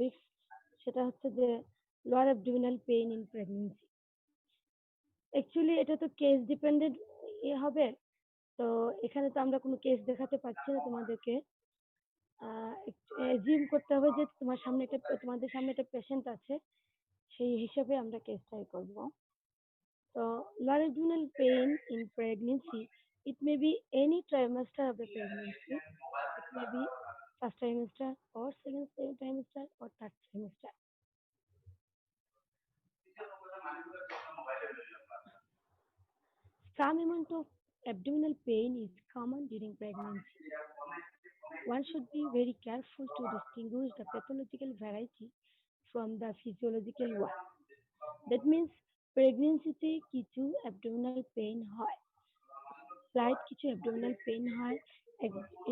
সেটা হচ্ছে যে lower abdominal pain in pregnancy. Actually এটা তো কেস ডিপেন্ডেন্ট হবে। তো এখানে তো আমরা কোনো কেস দেখাতে পারছি না তোমাদেরকে। এজিউম করতে হবে যে তোমাদের সামনে একটা পেশেন্ট আছে, সেই হিসেবে আমরা কেসটাই করব। So, lower abdominal pain in pregnancy, it may be any trimester of the pregnancy. It may be first trimester or second trimester or third trimester. Some amount of abdominal pain is common during pregnancy. One should be very careful to distinguish the pathological variety from the physiological one. That means প্রেগনেন্সিতে কিছু abdominal pain হয়, slight কিছু abdominal pain হয়।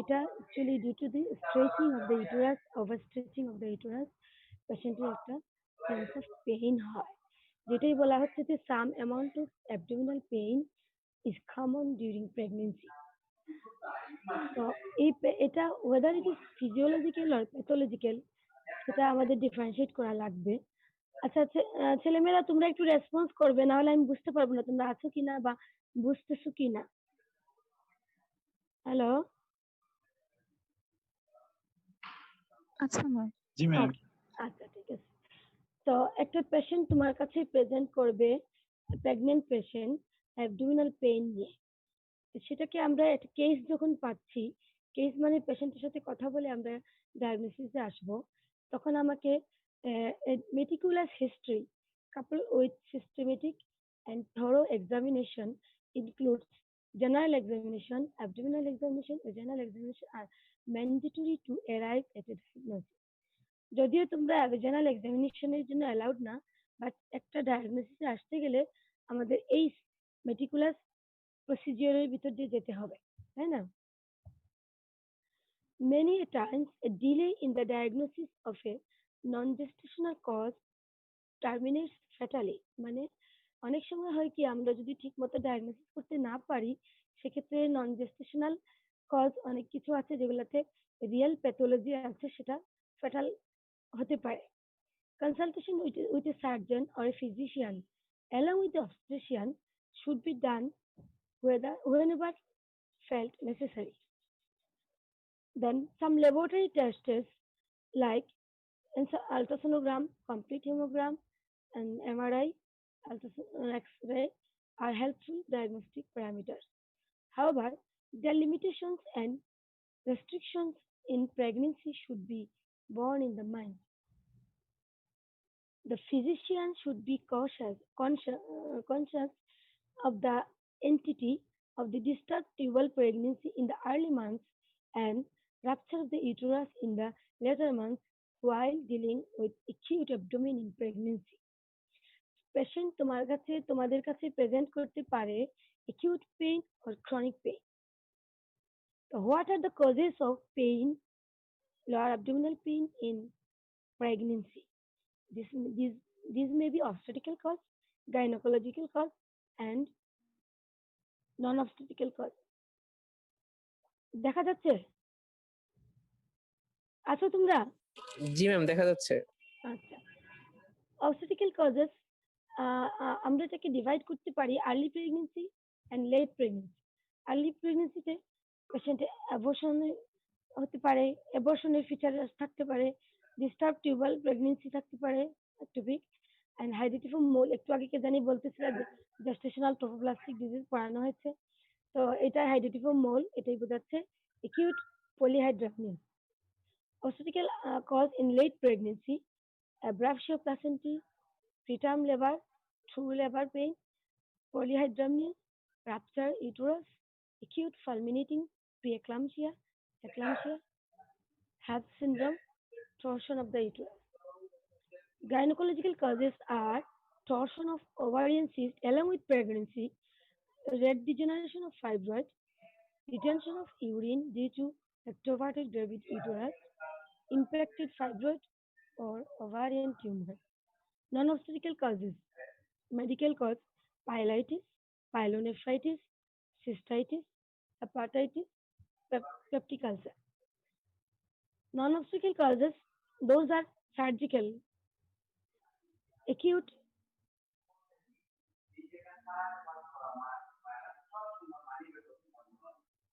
এটা actually due to the stretching of the uterus, over stretching of the uterus, পেশেন্টের একটা sense of pain হয়, যেটাই বলা হচ্ছে যে some amount of abdominal pain is common during pregnancy. তো এটা weather it is physiological or pathological, সেটা আমাদের ডিফারেন্সিয়েট করা লাগবে। আচ্ছা, ছেলেমেয়েরা তোমরা একটু রেসপন্স করবে, না হলে আমি বুঝতে পারবো না তোমরা আছো কিনা বা বুঝতেছো কিনা। হ্যালো। আচ্ছা ম্যাম। জি ম্যাম। আচ্ছা, ঠিক আছে। তো একটা পেশেন্ট তোমার কাছে প্রেজেন্ট করবে, প্রেগনেন্ট পেশেন্ট, অ্যাবডোমিনাল পেইন নিয়ে। সেটাকে আমরা একটা কেস যখন পাচ্ছি, কেস মানে পেশেন্টের সাথে কথা বলে আমরা ডায়াগনোসিসে আসবো, তখন আমাকে meticulous history coupled with systematic and thorough examination includes general examination, abdominal examination, vaginal examination are mandatory to arrive at a diagnosis. যদিও তোমরা ভেজানাল এক্সামিনেশনের জন্য অ্যালাউড না, বাট একটা ডায়াগনোসিসে আসতে গেলে আমাদের এই মেটিকুলাস প্রসিজিওরের ভিতর দিয়ে যেতে হবে, তাই না? Many times a delay in the diagnosis of a non-gestational cause terminates fatally. মানে অনেক সময় হয় কি, আমরা যদি ঠিক মতো ডায়াগনোসিস করতে না পারি, সেক্ষেত্রে নন জেস্টেশনাল কজ অনেক কিছু আছে যেগুলোতে রিয়েল প্যাথোলজি আছে, সেটা ফ্যাটাল হতে পারে। Consultation with a surgeon or a physician along with the obstetrician should be done whenever felt necessary. Then some laboratory tests like ultrasonogram, complete hemogram, and MRI, X-ray are helpful diagnostic parameters. However, their limitations and restrictions in pregnancy should be borne in the mind. The physician should be conscious of the entity of the disturbed tubal pregnancy in the early months and rupture of the uterus in the later months while dealing with acute abdomen in pregnancy. Patient তোমাদের কাছে present করতে পারে acute pain or chronic pain. So what are the causes of pain, lower abdominal pain in pregnancy? These may be obstetrical cause, gynecological cause, and non-obstetrical cause. দেখা যাচ্ছে? আছো তোমরা? জি ma'am, দেখা যাচ্ছে। আচ্ছা, obstetrical causes আমরা এটাকে ডিভাইড করতে পারি early pregnancy and late pregnancy. Early প্রেগনেন্সিতে পেশেন্টে অ্যাবর্শন হতে পারে, অ্যাবর্শনের ফিচার থাকতে পারে, ডিস্টার্ব টিউবাল প্রেগনেন্সি থাকতে পারে, এক্টোপিক এন্ড হাইড্রেটিফর্ম মোল। একটু আগে কে জানি বলতেছিলাম জেস্টেশনাল ট্রোফোপ্লাস্টিক ডিজিজ পড়ানো হয়েছে, তো এটা হাইড্রেটিফর্ম মোল, এটাই বোঝাচ্ছে। acute polyhydramnios. Obstetrical cause in late pregnancy, abruptio placentae, preterm labor, through labor pain, polyhydramnios, rupture uterus, acute fulminating preeclampsia, eclampsia, Hab syndrome, torsion of the uterus. Gynecological causes are torsion of ovarian cyst along with pregnancy, red degeneration of fibroid, retention of urine due to ectroverted gravid uterus, impacted fibroid or ovarian tumor. Non-obstetrical causes, medical cause, pyelitis, pyelonephritis, cystitis, hepatitis, peptic ulcer. Non-obstetrical causes, those are surgical, acute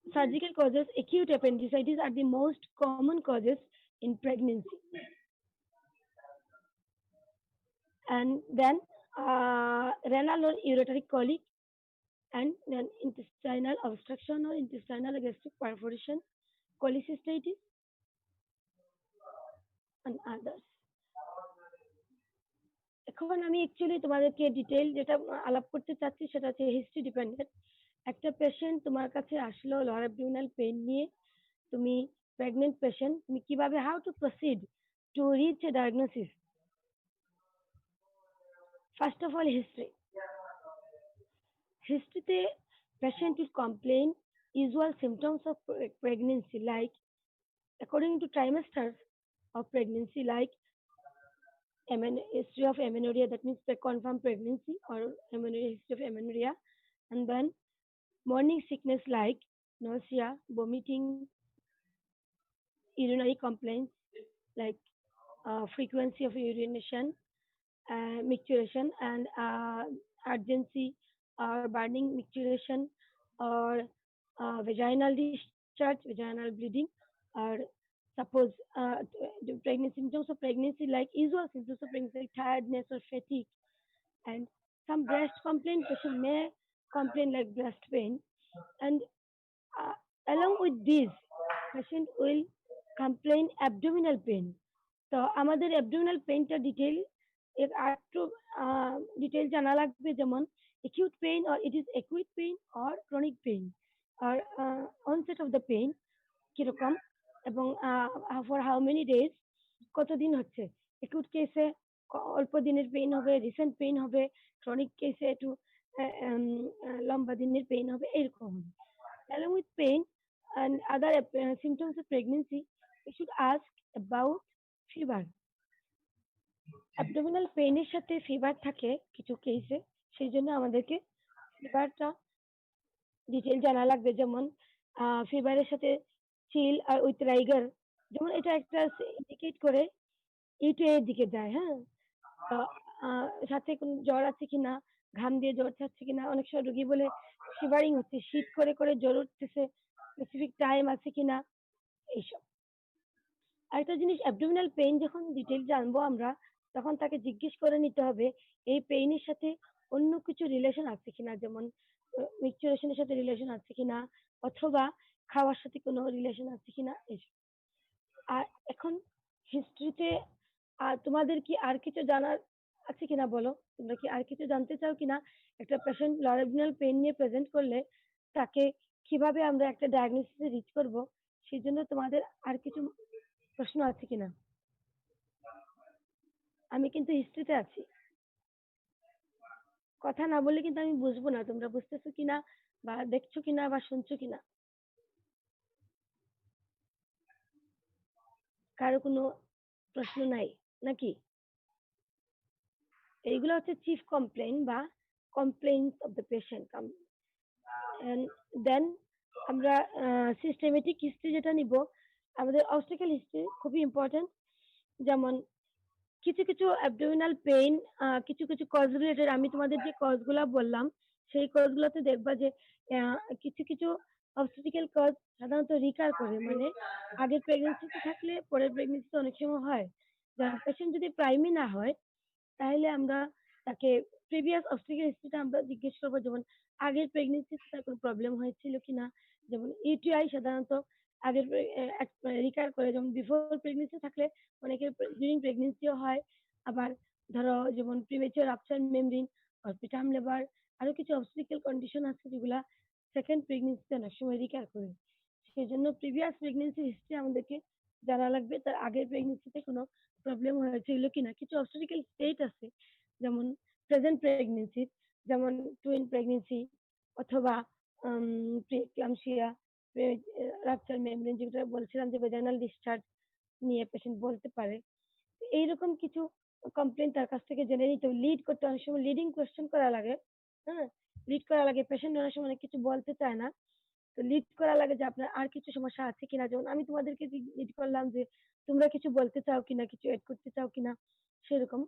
surgical causes, acute appendicitis are the most common causes in pregnancy. And then renal or ureteric colic, and then intestinal obstruction or intestinal gastric perforation, cholecystitis, and others. এখন আমি actually তোমাদেরকে detail যেটা আলাপ করতে চাচ্ছি সেটা হচ্ছে history dependent. একটা পেশেন্ট তোমার কাছে আসলো লোয়ার অ্যাবডোমিনাল পেইন নিয়ে, তুমি প্রেগনেন্ট পেশেন্ট, তুমি কিভাবে how to proceed to reach a diagnosis? First of all history. হিস্ট্রিতে patient will complain usual symptoms of pregnancy like according to trimesters of pregnancy like history of amenorrhea, that means confirmed pregnancy or amenorrhea, history of amenorrhea, and then morning sickness like nausea, vomiting, urinary complaints like frequency of urination, micturition, and urgency or burning micturition or vaginal discharge, vaginal bleeding, or suppose the pregnancy symptoms of pregnancy like usual symptoms of pregnancy like tiredness or fatigue, and some breast complaint, patient may complain like breast pain, and along with this patient will complain abdominal pain. তো আমাদের abdominal painটা detail এর আরেকটু detail জানা লাগবে, যেমন acute pain or it is acute pain or chronic pain or onset of the pain কিরকম এবং for how many days, কতদিন হচ্ছে। acute কেসে অল্প দিনের পেইন হবে, রিসেন্ট পেইন হবে, ক্রনিক কেসে একটু লম্বা দিনের পেইন হবে, এরকম হবে। along with pain and other symptoms of pregnancy, we should ask about fever. Abdominal পেইনের সাথে ফিভার থাকে কিছু কেসে, সেই জন্য আমাদেরকে ফিভারটা ডিটেইল জানা লাগবে, যেমন ফিভারের সাথে চিল আর উইথ রাইগার, যেমন এটা একটা ইন্ডিকেট করে ইউটিআই এর দিকে যায়। হ্যাঁ, তো সাথে কোনো জ্বর আছে কিনা, ঘাম দিয়ে জ্বর ছাড়ছে কিনা, অনেক সময় রোগী বলে শিভারিং হচ্ছে, শীত করে করে জ্বর উঠতেছে, স্পেসিফিক টাইম আছে কিনা, এইসব। আরেকটা জিনিস, অ্যাবডোমিনাল পেইন যখন ডিটেইল জানবো আমরা, তখন তাকে জিজ্ঞেস করে নিতে হবে এই পেইনের সাথে অন্য কিছু রিলেশন আছে কিনা, যেমন মিকচুরেশনের সাথে রিলেশন আছে কিনা, অথবা খাওয়ার সাথে কোনো রিলেশন আছে কিনা, এসব। আর এখন হিস্ট্রিতে তোমাদের কি আর কিছু জানার আছে কিনা বলো? তোমরা কি আর কিছু জানতে চাও কিনা? একটা পেশেন্ট লোয়ার অ্যাবডোমিনাল পেইন নিয়ে প্রেজেন্ট করলে তাকে কিভাবে আমরা একটা ডায়াগনোসিসে রিচ করব, সেই জন্য তোমাদের আর কিছু প্রশ্ন আছে কিনা? আমি কিন্তু হিস্ট্রিতে আছি, কথা না বললে কিন্তু আমি বুঝবো না তোমরা বুঝতেছো কিনা বা দেখছো কিনা বা শুনছো কিনা। কারো কোনো প্রশ্ন নাই নাকি? এইগুলো হচ্ছে চিফ কমপ্লেইন বা কমপ্লেইন্স অফ দ্য পেশেন্ট। দেন আমরা সিস্টেমেটিক হিস্ট্রি যেটা নিব, আমাদের অবস্টেকল হিস্ট্রি খুবই ইম্পর্টেন্ট। যেমন কিছু কিছু অ্যাবডোমিনাল পেইন কিছু কিছু কজ রিলেটেড, আমি তোমাদের যে কজগুলো বললাম সেই কজগুলোতে দেখবা যে কিছু কিছু অবস্টেটিক্যাল কজ সাধারণত রিকার করে, মানে আগের প্রেগনেন্সিতে থাকলে পরের প্রেগনেন্সিতে অনেক সময় হয়। পেশেন্ট যদি প্রাইমি না হয় তাহলে আমরা তাকে প্রিভিয়াস অবস্টেটিক্যাল হিস্ট্রিটা আমরা জিজ্ঞেস করবো, যেমন আগের প্রেগনেন্সিতে তার কোনো প্রবলেম হয়েছিল কিনা, যেমন ইউটিআই সাধারণত আগের রিকার করে, যেমন বিফোর প্রেগনেন্সি থাকলে অনেকের ডিউরিং প্রেগনেন্সিও হয়। আবার ধরো যেমন প্রিমেচিওর রাপচার মেমব্রেন আর প্রিটার্ম লেবার, আরো কিছু অবস্টেটিক্যাল কন্ডিশন আছে যেগুলা সেকেন্ড প্রেগনেন্সিতে অনেক সময় রিকার করে। সেই জন্য প্রিভিয়াস প্রেগনেন্সি হিস্ট্রি আমাদেরকে জানা লাগবে, তার আগের প্রেগনেন্সিতে কোনো প্রবলেম হয়েছিল কিনা। কিছু অবস্টেটিক্যাল স্টেট আছে যেমন প্রেজেন্ট প্রেগনেন্সি, যেমন টুইন প্রেগনেন্সি অথবা প্রিক্লামশিয়া, রাপচার মেমব্রেন, যেটা বলছিলাম যে ভ্যাজাইনাল ডিসচার্জ নিয়ে পেশেন্ট বলতে পারে। এইরকম কিছু কমপ্লেন তার কাছ থেকে জেনে নিতে হবে। লিড করতে অনেক সময় লিডিং কোয়েশ্চেন করা লাগে, হ্যাঁ লিড করা লাগে, পেশেন্ট অনেক সময় অনেক কিছু বলতে চায় না, তো লিড করা লাগে যে আপনার আর কিছু সমস্যা আছে কিনা, যেমন আমি তোমাদেরকে লিড করলাম যে তোমরা কিছু বলতে চাও কিনা, কিছু এড করতে চাও কিনা, সেরকম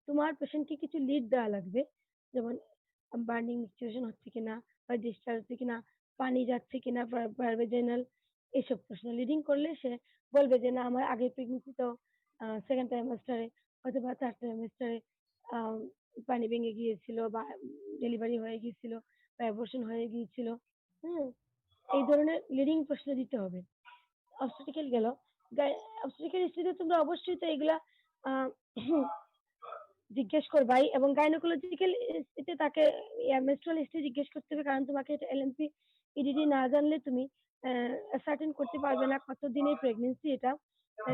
তোমার পেশেন্টকে কিছু লিড দেওয়া লাগবে, যেমন বার্নিং সিচুয়েশন হচ্ছে কিনা বা ডিসচার্জ হচ্ছে কিনা, পানি যাচ্ছে কিনা ভার্ভেজেনাল, এইসব প্রশ্ন লিডিং করলে সে বলবে যে না আমার আগের প্রেগনেন্সি তো সেকেন্ড ট্রাইমেস্টারে অথবা থার্ড ট্রাইমেস্টারে পানি ভেঙে গিয়েছিল বা ডেলিভারি হয়ে গিয়েছিল বা অ্যাবর্শন হয়ে গিয়েছিল। হুম, এই ধরনের লিডিং প্রশ্ন দিতে হবে। অবস্টেট্রিক্যাল গেল, অবস্টেট্রিক্যাল হিস্ট্রিতে তোমরা অবশ্যই তো এগুলা আহ, জিজ্ঞেস করবাই, এবং গাইনোকোলজিক্যাল এতে তাকে মেনস্ট্রুয়াল হিস্ট্রি জিজ্ঞেস করতে হবে, কারণ তোমাকে এটা এলএমপি ইডিডি না জানলে তুমি সার্টেন করতে পারবে না কতদিনের প্রেগনেন্সি এটা।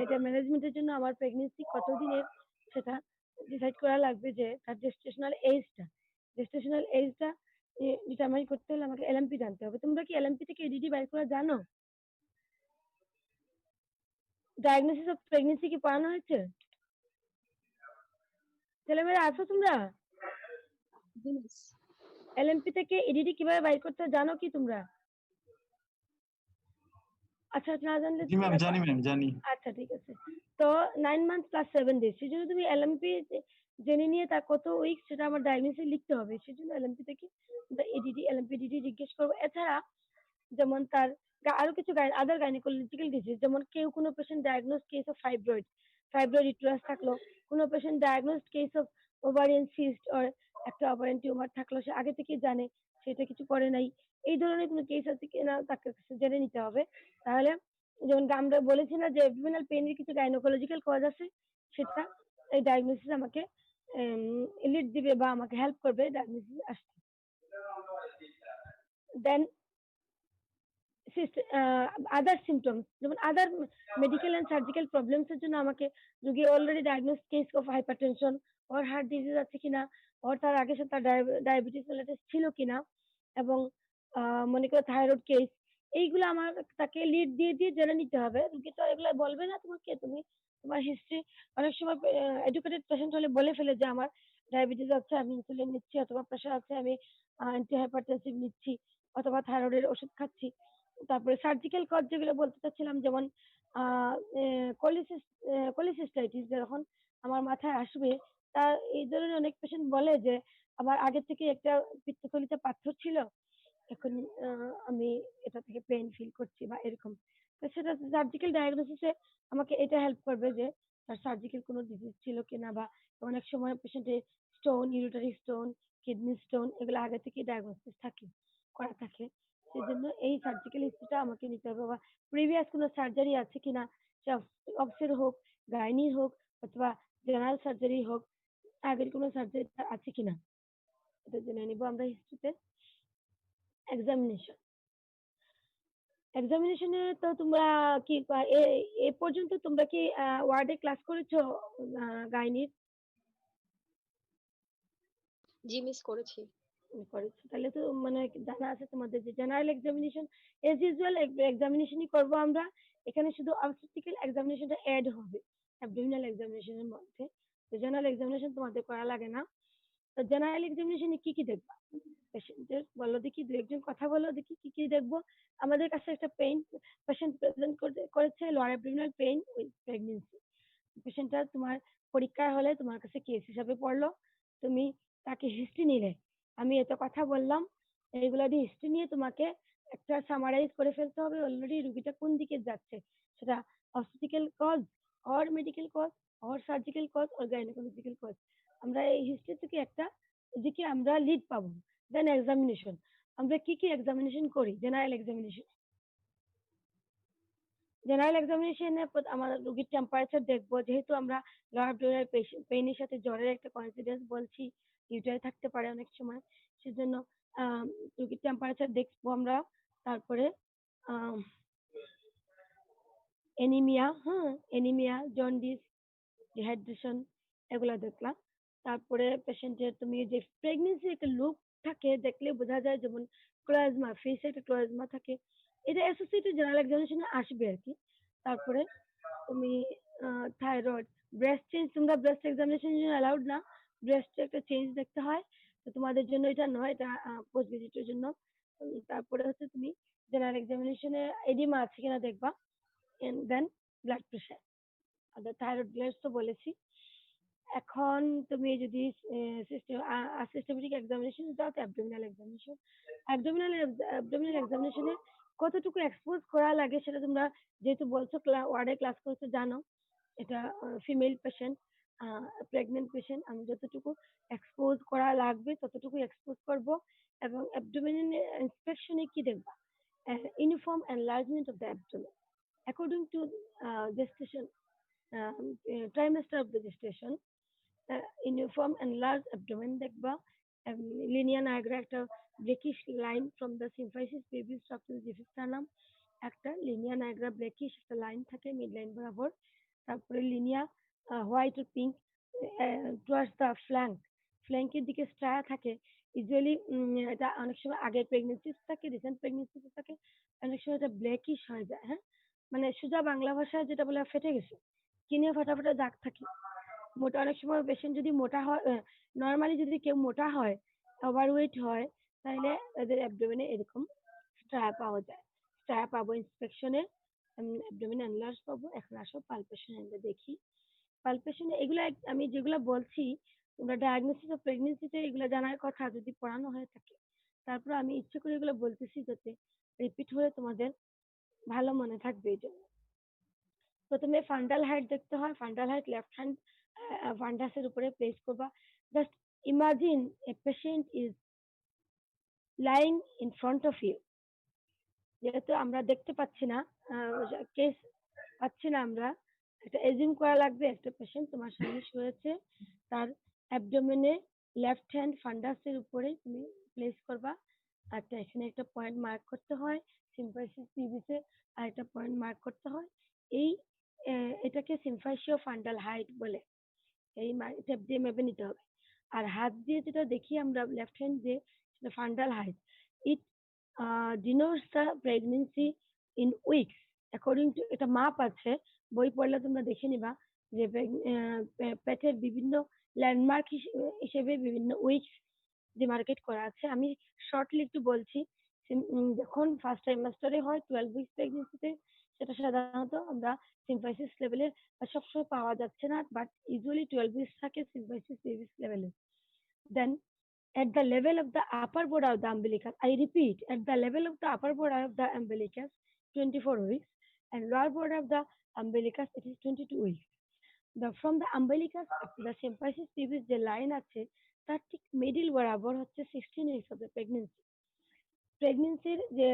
এটা ম্যানেজমেন্টের জন্য আমার প্রেগনেন্সি কতদিনের সেটা ডিসাইড করা লাগবে, যে তার জেস্টেশনাল এজটা ডিটারমাইন করতে হলে আমাকে এলএমপি জানতে হবে। তোমরা কি এলএমপি থেকে ইডিডি বাইর করা জানো? ডায়াগনোসিস অফ প্রেগনেন্সি কি পড়ানো হয়েছে? ছেলেমেয়েরা আছো তোমরা? জি মিস। এলএমপি থেকে ইডিডি কিভাবে বাইর করতে হয় জানো কি তোমরা? আচ্ছা, না জানলে জি ম্যাম, জানি ম্যাম, জানি। আচ্ছা ঠিক আছে। তো 9 মান্থ প্লাস 7 ডেজ, সেজন্য তুমি এলএমপি জেনে নিয়ে তার কত উইক সেটা আমার ডায়াগনোসিসে লিখতে হবে। সেজন্য এলএমপি থেকে ইডিডি, এলএমপি, ডিডি জিজ্ঞেস করবো। এছাড়া যেমন তার আরো কিছু আদার গাইনোকোলজিক্যাল ডিজিজ, যেমন কেউ কোনো patient diagnose case of fibroid uterus থাকলো, কোনো patient diagnose case of ovarian cyst or একটা ওভারিয়ান টিউমার থাকলো, সে আগে থেকেই জানে, সেটা কিছু করে নাই, এই ধরনের কোনো কেস আছে কিনা তাকে কাছে জেনে নিতে হবে। তাহলে যেমন আমরা বলেছি না যে অ্যাবডোমিনাল পেইনের কিছু গাইনোকোলজিক্যাল কজ আছে, সেটা এই ডায়াগনোসিস আমাকে লিড দিবে বা আমাকে হেল্প করবে ডায়াগনোসিস আসতে। দেন আদার সিমটমস, যেমন আদার মেডিকেল অ্যান্ড সার্জিক্যাল প্রবলেমস এর জন্য আমাকে রোগী already diagnose case of hypertension or heart disease আছে কিনা, ওর তার আগে সাথে তার ডায়াবেটিস মেলাইটিস ছিল কিনা, এবং মনে করো থাইরয়েড কেস, এইগুলো আমার তাকে লিড দিয়ে দিয়ে জেনে নিতে হবে। রোগী তো এগুলো বলবে না তোমাকে, তুমি তোমার হিস্ট্রি অনেক সময় এডুকেটেড পেশেন্ট হলে বলে ফেলে যে আমার ডায়াবেটিস আছে আমি ইনসুলিন নিচ্ছি, অথবা প্রেশার আছে আমি অ্যান্টি হাইপারটেনসিভ নিচ্ছি, অথবা থাইরয়েডের ওষুধ খাচ্ছি। তারপরে সার্জিক্যাল কজ যেগুলো বলতে চাচ্ছিলাম, যেমন কোলিসিস্টাইটিস যখন আমার মাথায় আসবে, তা এই ধরনের অনেক পেশেন্ট বলে যে আমার আগে থেকে একটা পিত্তথলিতে পাথর ছিল, এখন আমি এটা থেকে পেইন ফিল করছি বা এরকম। তো সেটা সার্জিক্যাল ডায়াগনোসিসে আমাকে এটা হেল্প করবে যে তার সার্জিক্যাল কোনো ডিজিজ ছিল কিনা, বা অনেক সময় পেশেন্টের স্টোন, ইউরিটারি স্টোন, কিডনি স্টোন, এগুলো আগে থেকে ডায়াগনোসিস করা থাকে। সেজন্য এই সার্জিক্যাল হিস্ট্রিটা আমাকে নিতে হবে, বা প্রিভিয়াস কোনো সার্জারি আছে কিনা, সে অবসের হোক, গাইনির হোক, অথবা জেনারেল সার্জারি হোক, আগের কোনো সার্জারি আছে কিনা এটা জেনে নিব আমরা হিস্ট্রিতে। এক্সামিনেশন, এক্সামিনেশনে তো তোমরা কি এ পর্যন্ত তোমরা কি ওয়ার্ডে ক্লাস করেছো গাইনির? জি মিস করেছি। করেছো, তাহলে তো মানে জানা আছে তোমাদের যে জেনারেল এক্সামিনেশন এজ ইউজুয়াল এক্সামিনেশনই করবো আমরা। এখানে শুধু অবস্টেট্রিক্যাল এক্সামিনেশনটা অ্যাড হবে অ্যাবডোমিনাল এক্সামিনেশনের মধ্যে। তো জেনারেল এক্সামিনেশন তোমাদের করা লাগে না। তো জেনারেল এক্সামিনেশনে কি কি দেখবা? পেশেন্টের বলো দেখি, দু একজন কথা বলো দেখি কি কি দেখবো। আমাদের কাছে একটা পেশেন্ট প্রেজেন্ট করেছে lower abdominal pain with pregnancy. পেশেন্টটা তোমার পরীক্ষার হলে তোমার কাছে কেস হিসাবে পড়লো, তুমি তাকে হিস্ট্রি নিলে, আমি এত কথা বললাম, এইগুলো দিয়ে হিস্ট্রি নিয়ে তোমাকে একটা সামারাইজ করে ফেলতে হবে অলরেডি রুগীটা কোন দিকে যাচ্ছে, সেটা obstetrical cause or medical cause or surgical cause or gynaecological cause. আমরা এই হিস্ট্রি থেকে একটা এদিকে আমরা লিড পাবো। দেন এক্সামিনেশন, আমরা কি কি এক্সামিনেশন করি জেনারেল এক্সামিনেশনে আমরা রোগীর টেম্পারেচার দেখবো, যেহেতু আমরা লোয়ার অ্যাবডোমিনাল পেইনের সাথে জ্বরের একটা কোইন্সিডেন্স বলছি, ইউটারে থাকতে পারে অনেক সময়, সেজন্য রোগীর টেম্পারেচার দেখবো আমরা। তারপরে এনিমিয়া, জন্ডিস, ডিহাইড্রেশন, এগুলা দেখলাম। তারপরে পেশেন্টের তুমি যে প্রেগনেন্সি একটা লুক থাকে দেখলে বোঝা যায়, যেমন ক্লোয়াজমা, ফেসে একটা ক্লোয়াজমা থাকে, এটা অ্যাসোসিয়েটেড জেনারেল এক্সামিনেশনে আসবে আর কি। তারপরে তুমি থাইরয়েড, ব্রেস্ট চেঞ্জ, তোমরা ব্রেস্ট এক্সামিনেশন জন্য অ্যালাউড না, ব্রেস্টে একটা চেঞ্জ দেখতে হয়, তো তোমাদের জন্য এটা নয়, এটা পোস্ট ভিজিটের জন্য। তারপরে হচ্ছে তুমি জেনারেল এক্সামিনেশনে এডিমা আছে কিনা দেখবা, এন্ড দেন ব্লাড প্রেশার। আর থাইরয়েড গ্ল্যান্ডস তো বলেছি। এখন তুমি যদি সিস্টেমেটিক এক্সামিনেশন যাও, তো অ্যাবডোমিনাল এক্সামিনেশন। অ্যাবডোমিনাল এক্সামিনেশনে কতটুকু এক্সপোজ করা লাগে সেটা তোমরা যেহেতু বলছো ওয়ার্ডে ক্লাস করছো জানো। এটা ফিমেল পেশেন্ট, প্রেগনেন্ট পেশেন্ট, আমি যতটুকু এক্সপোজ করা লাগবে ততটুকু এক্সপোজ করব। এবং অ্যাবডোমিনাল ইন্সপেকশনে কি দেখবা? Uniform enlargement of the abdomen according to gestation, trimester of the gestation, uniform enlarged abdomen দেখবা। লিনিয়া নায়াগ্রা একটা blackish line from the symphysis pubis up to xiphisternum, একটা লিনিয়া নায়াগ্রা ব্রেকিশ একটা লাইন থাকে mid line বরাবর। তারপরে linea white ও pink towards the ফ্ল্যাঙ্কের দিকে স্ট্রায়া থাকে। ইউজুয়ালি এটা অনেক সময় আগের প্রেগনেন্সিস থাকে, রিসেন্ট প্রেগনেন্সিস থাকে, অনেক সময় এটা ব্ল্যাকিশ হয়ে যায়। হ্যাঁ, মানে সোজা বাংলা ভাষায় যেটা বলে ফেটে গেছে, কিনে ফাটা ফাটা দাগ থাকে। মোটা অনেক সময় পেশেন্ট যদি মোটা হয়, নর্মালি যদি কেউ মোটা হয়, ওভারওয়েট হয়, তাহলে এদের অ্যাবডোমেনে এরকম স্ট্রায়া পাওয়া যায়। স্ট্রায়া পাবো ইন্সপেকশনে, অ্যাবডোমেন এনলার্জ পাবো। এখন আসো পালপেশন আমরা দেখি। পালপেশনে এগুলো আমি যেগুলো বলছি, তোমরা ডায়াগনোসিস অফ প্রেগনেন্সিতে এগুলো জানার কথা যদি পড়ানো হয়ে থাকে। তারপর আমি ইচ্ছে করে এগুলো বলতেছি যাতে রিপিট হয়ে তোমাদের ভালো মনে থাকবে এই জন্য। প্রথমে ফান্ডাল হাইট দেখতে হয়। ফান্ডাল হাইট লেফট হ্যান্ড ফান্ডাসের উপরে প্লেস করবা। Just imagine a patient is lying in front of you. যেহেতু আমরা দেখতে পাচ্ছি না, কেস পাচ্ছি না আমরা, এটা এজিউম করা লাগবে একটা পেশেন্ট তোমার সামনে শুয়েছে, তার অ্যাবডোমেনে লেফট হ্যান্ড ফান্ডাসের উপরে তুমি প্লেস করবা। আচ্ছা, এখানে একটা পয়েন্ট মার্ক করতে হয়, সিম্পাইসিস পিভিসে আর একটা পয়েন্ট মার্ক করতে হয়। এই এটাকে সিম্পাইসিও ফান্ডাল হাইট বলে। এই টেপ দিয়ে মেপে নিতে হবে। আর হাত দিয়ে যেটা দেখি আমরা লেফট হ্যান্ড দিয়ে, সেটা fundal height. It denotes the pregnancy in weeks according to, এটা মাপ আছে, বই পড়লে তোমরা দেখে নিবা যে পেটের বিভিন্ন ল্যান্ডমার্ক হিসেবে বিভিন্ন উইকস ডিমার্কেট করা আছে। আমি শর্টলি একটু বলছি। যখন ফার্স্ট ট্রাইমাস্টারে হয় 12 উইকস প্রেগনেন্সিতে, সেটা সাধারণত আমরা সিম্পাইসিস লেভেলে সবসময় পাওয়া যাচ্ছে না, বাট ইউজুয়ালি 12 উইকস থাকে সিম্পাইসিস পেভিস লেভেলে। দেন at the level of the upper border of the umbilicus, I repeat, at the level of the upper border of the umbilicus, 24 weeks, and lower border of the umbilicus, it is 22 weeks. From the umbilicus up to the symphysis pubis যে line আছে, তার ঠিক middle বরাবর হচ্ছে 16 weeks of the pregnancy. প্রেগনেন্সির যে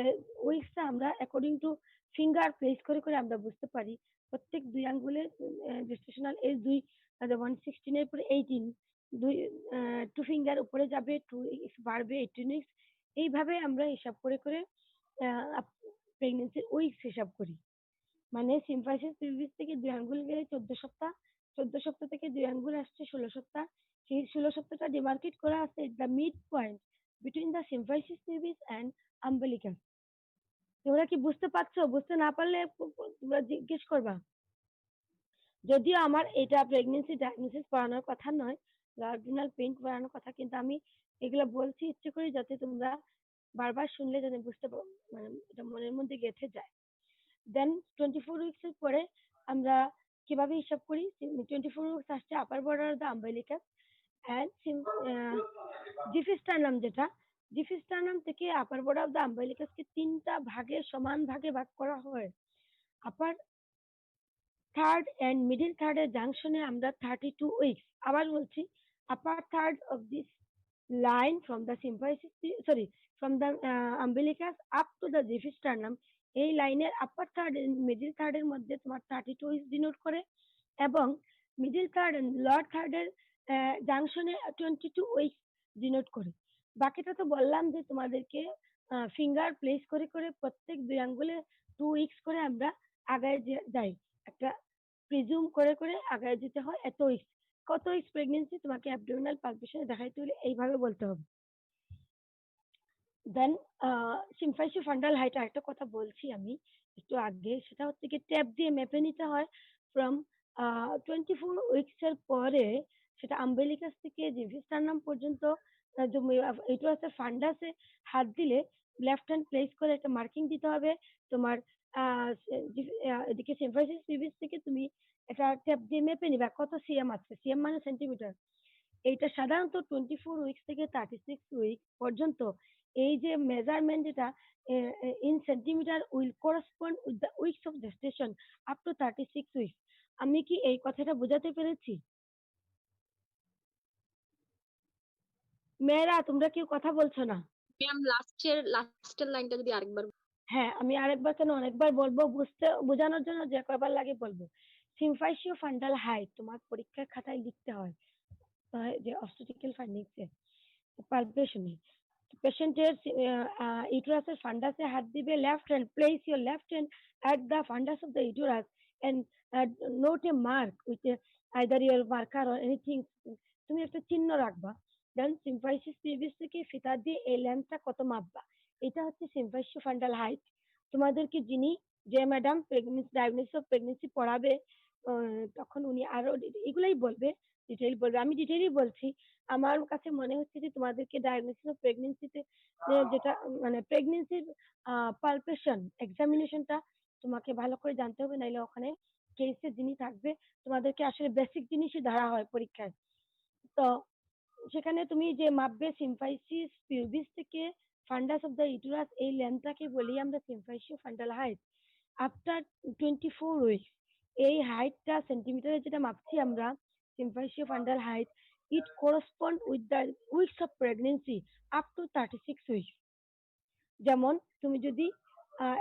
উইকসটা আমরা according to finger place করে করে আমরা বুঝতে পারি। প্রত্যেক দুই আঙ্গুলের জেস্টেশনাল এজ দুই, যেমন 16 এর পরে 18, দুই টু ফিঙ্গার উপরে যাবে, 2 উইকস বাড়বে, 18 উইকস। এইভাবে আমরা হিসাব করে করে প্রেগনেন্সির উইকস হিসাব করি। মানে সিম্পাইসিস পিভিস থেকে দুই আঙ্গুল গেলে 14 সপ্তাহ, 14 সপ্তাহ থেকে দুই আঙ্গুল আসছে 16 সপ্তাহ। সেই 16 সপ্তাহটা ডিমার্কেট করা আছে the mid point between the symphysis pubis and umbilicus. তোমরা কি বুঝতে পারছো? বুঝতে না পারলে তোমরা জিজ্ঞেস করবা। যদিও আমার এটা প্রেগনেন্সি ডায়াগনোসিস পড়ানোর কথা নয়, ভার্জিনাল পেইন পড়ানোর কথা, কিন্তু আমি এগুলো বলছি ইচ্ছে করে যাতে তোমরা বারবার শুনলে যেন বুঝতে পারো, মানে এটা মনের মধ্যে গেঁথে যায়। দেন 24 উইকস এর পরে আমরা কিভাবে হিসাব করি? 24 উইকস আসছে upper border of the umbilicus and xiphisternum, যেটা জিফিস্টার্নাম থেকে আপার বর্ডার অফ দ্য আম্বিলিকাসকে 3টা ভাগে সমান ভাগে ভাগ করা হয়। আপার থার্ড অ্যান্ড মিডল থার্ডের জাংশনে আমরা 32 উইকস। আবার বলছি, upper third of this line from the symphysis, sorry, from the umbilicus up to the xiphisternum, এই লাইনের আপার থার্ড মিডল থার্ডের মধ্যে তোমার 32 উইকস ডিনোট করে, এবং মিডল থার্ড এন্ড লোয়ার থার্ডের জাংশনে 22 উইকস ডিনোট করে। বাকিটা তো বললাম যে তোমাদেরকে ফিঙ্গার প্লেস করে করে প্রত্যেক দুই আঙ্গুলে 2 উইকস করে আমরা আগায় যাই, একটা প্রিজুম করে করে আগায় যেতে হয় এত উইকস। কত উইকস প্রেগনেন্সি তোমাকে অ্যাবডোমিনাল পালপেশনে দেখাইতে হলে এইভাবে বলতে হবে। দেন সিম্পাইসিও ফান্ডাল হাইট, আরেকটা কথা বলছি আমি একটু আগে, সেটা হচ্ছে কি ট্যাপ দিয়ে মেপে নিতে হয় ফ্রম 24 উইকস এর পরে, সেটা আম্বিলিকাস থেকে জিভিস্টার্নাম পর্যন্ত। এটা হচ্ছে ফান্ডাসে হাত দিলে লেফট হ্যান্ড প্লেস করে একটা মার্কিং দিতে হবে তোমার এদিকে সিম্ফাইসিস পিভিস থেকে তুমি একটা ট্যাপ দিয়ে মেপে নিবা কত সিএম আছে, সিএম মানে সেন্টিমিটার। এইটা সাধারণত 24 উইকস থেকে 36 উইক পর্যন্ত এই যে মেজারমেন্ট যেটা in centimetre will correspond with the weeks of gestation up to 36 weeks. আমি কি এই কথাটা বোঝাতে পেরেছি? মেয়েরা তোমরা কেউ কথা বলছো না? ম্যাম লাস্টের লাইনটা যদি আরেকবার হ্যাঁ, আমি আরেকবার কেন অনেকবার বলবো, বোঝানোর জন্য যে কয়বার লাগে বলবো। সিম্ফাইসিও ফান্ডাল হাইট তোমার পরীক্ষার খাতায় লিখতে হয় যে অবস্টেট্রিক্যাল ফাইন্ডিংসে পালপেশনে পেশেন্টের ইউটেরাসের ফান্ডাসে হাত দিবে, left hand place your left hand at the fundus of the uterus and note a mark with either your marker or anything. তুমি একটা চিহ্ন রাখবা। দেন সিম্ফাইসিস পিভিস থেকে ফিতা দিয়ে এই লেন্থটা কত মাপবা। এটা হচ্ছে সিম্ফাইসিও ফান্ডাল হাইট। তোমাদেরকে যিনি যে madam pregnancy diagnosis of pregnancy পড়াবে তখন উনি আরো এগুলাই বলবে, ডিটেইল বলবে। আমি ডিটেইলই বলছি। আমার কাছে মনে হচ্ছে যে তোমাদেরকে ডায়াগনোসিস অফ প্রেগনেন্সিতে যেটা মানে প্রেগনেন্সির পালপেশন এক্সামিনেশনটা তোমাকে ভালো করে জানতে হবে, নাইলে ওখানে কেসে যিনি থাকবে তোমাদেরকে আসলে বেসিক জিনিসই ধরা হয় পরীক্ষায়। তো সেখানে তুমি যে মাপবে সিম্ফাইসিস পিউবিস থেকে ফান্ডাস অফ দ্য ইউটেরাস এই লেন্থটাকে বলি আমরা symphysio fundal height. After 24 weeks এই হাইটটা সেন্টিমিটারে যেটা মাপছি আমরা symphysio fundal height it correspond with the weeks of pregnancy up to 36 weeks. যেমন তুমি যদি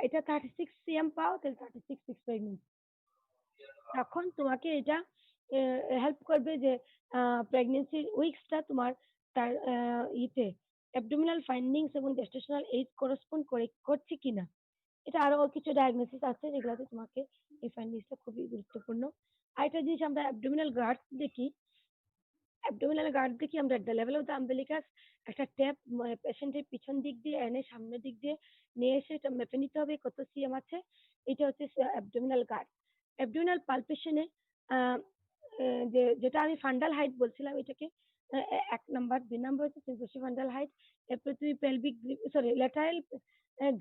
এটা 36 সিএম পাও তাহলে 36 উইকস প্রেগনেন্সি। তখন তোমাকে এটা হেল্প করবে যে প্রেগনেন্সির উইকসটা তোমার তার ইতে অ্যাবডোমিনাল ফাইন্ডিংস এবং গেস্টেশনাল এজ করসপন্ড করছে কিনা। এটা আরো কিছু ডায়াগনোসিস আছে যেগুলোতে তোমাকে এই ফাইন্ডিংসটা খুবই গুরুত্বপূর্ণ। আরেকটা জিনিস আমরা অ্যাবডোমিনাল গার্ড দেখি। অ্যাবডোমিনাল গার্ড দেখি আমরা the level of the umbilicus একটা ট্যাপ পেশেন্টের পিছন দিক দিয়ে এনে সামনের দিক দিয়ে নিয়ে এসে এটা মেপে নিতে হবে কত সিএম আছে। এটা হচ্ছে অ্যাবডোমিনাল গার্ড। অ্যাবডোমিনাল পালপেশনে যেটা আমি ফান্ডাল হাইট বলছিলাম এটাকে ১ নাম্বার, ২ নাম্বার হচ্ছে সিম্পোসি ফান্ডাল হাইট। এরপরে তুমি pelvic grip sorry lateral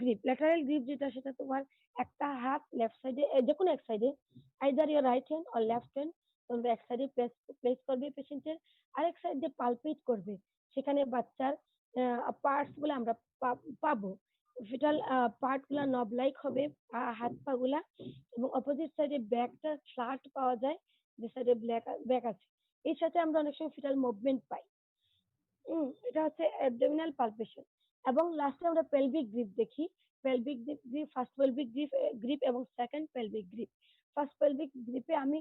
grip. Lateral grip যেটা সেটা তোমার একটা হাত লেফট সাইডে যেকোনো এক সাইডে either your right hand or left hand তোমরা এক সাইডে প্লেস করবে পেশেন্টের, আরেক সাইড দিয়ে পালপেট করবে। সেখানে বাচ্চার পার্টস গুলো আমরা পাবো। ফিটাল পার্ট গুলা নব লাইক হবে হাত পা গুলা, এবং অপোজিট সাইডে ব্যাকটা ফ্ল্যাট পাওয়া যায় যে সাইডে ব্যাক আছে। এর সাথে আমরা অনেক সময় ফিটাল মুভমেন্ট পাই। এটা হচ্ছে অ্যাবডোমিনাল পালপেশন। এবং লাস্টে আমরা পেলভিক গ্রিপ দেখি। Pelvic grip first pelvic grip এবং second pelvic grip. First pelvic গ্রিপে আমি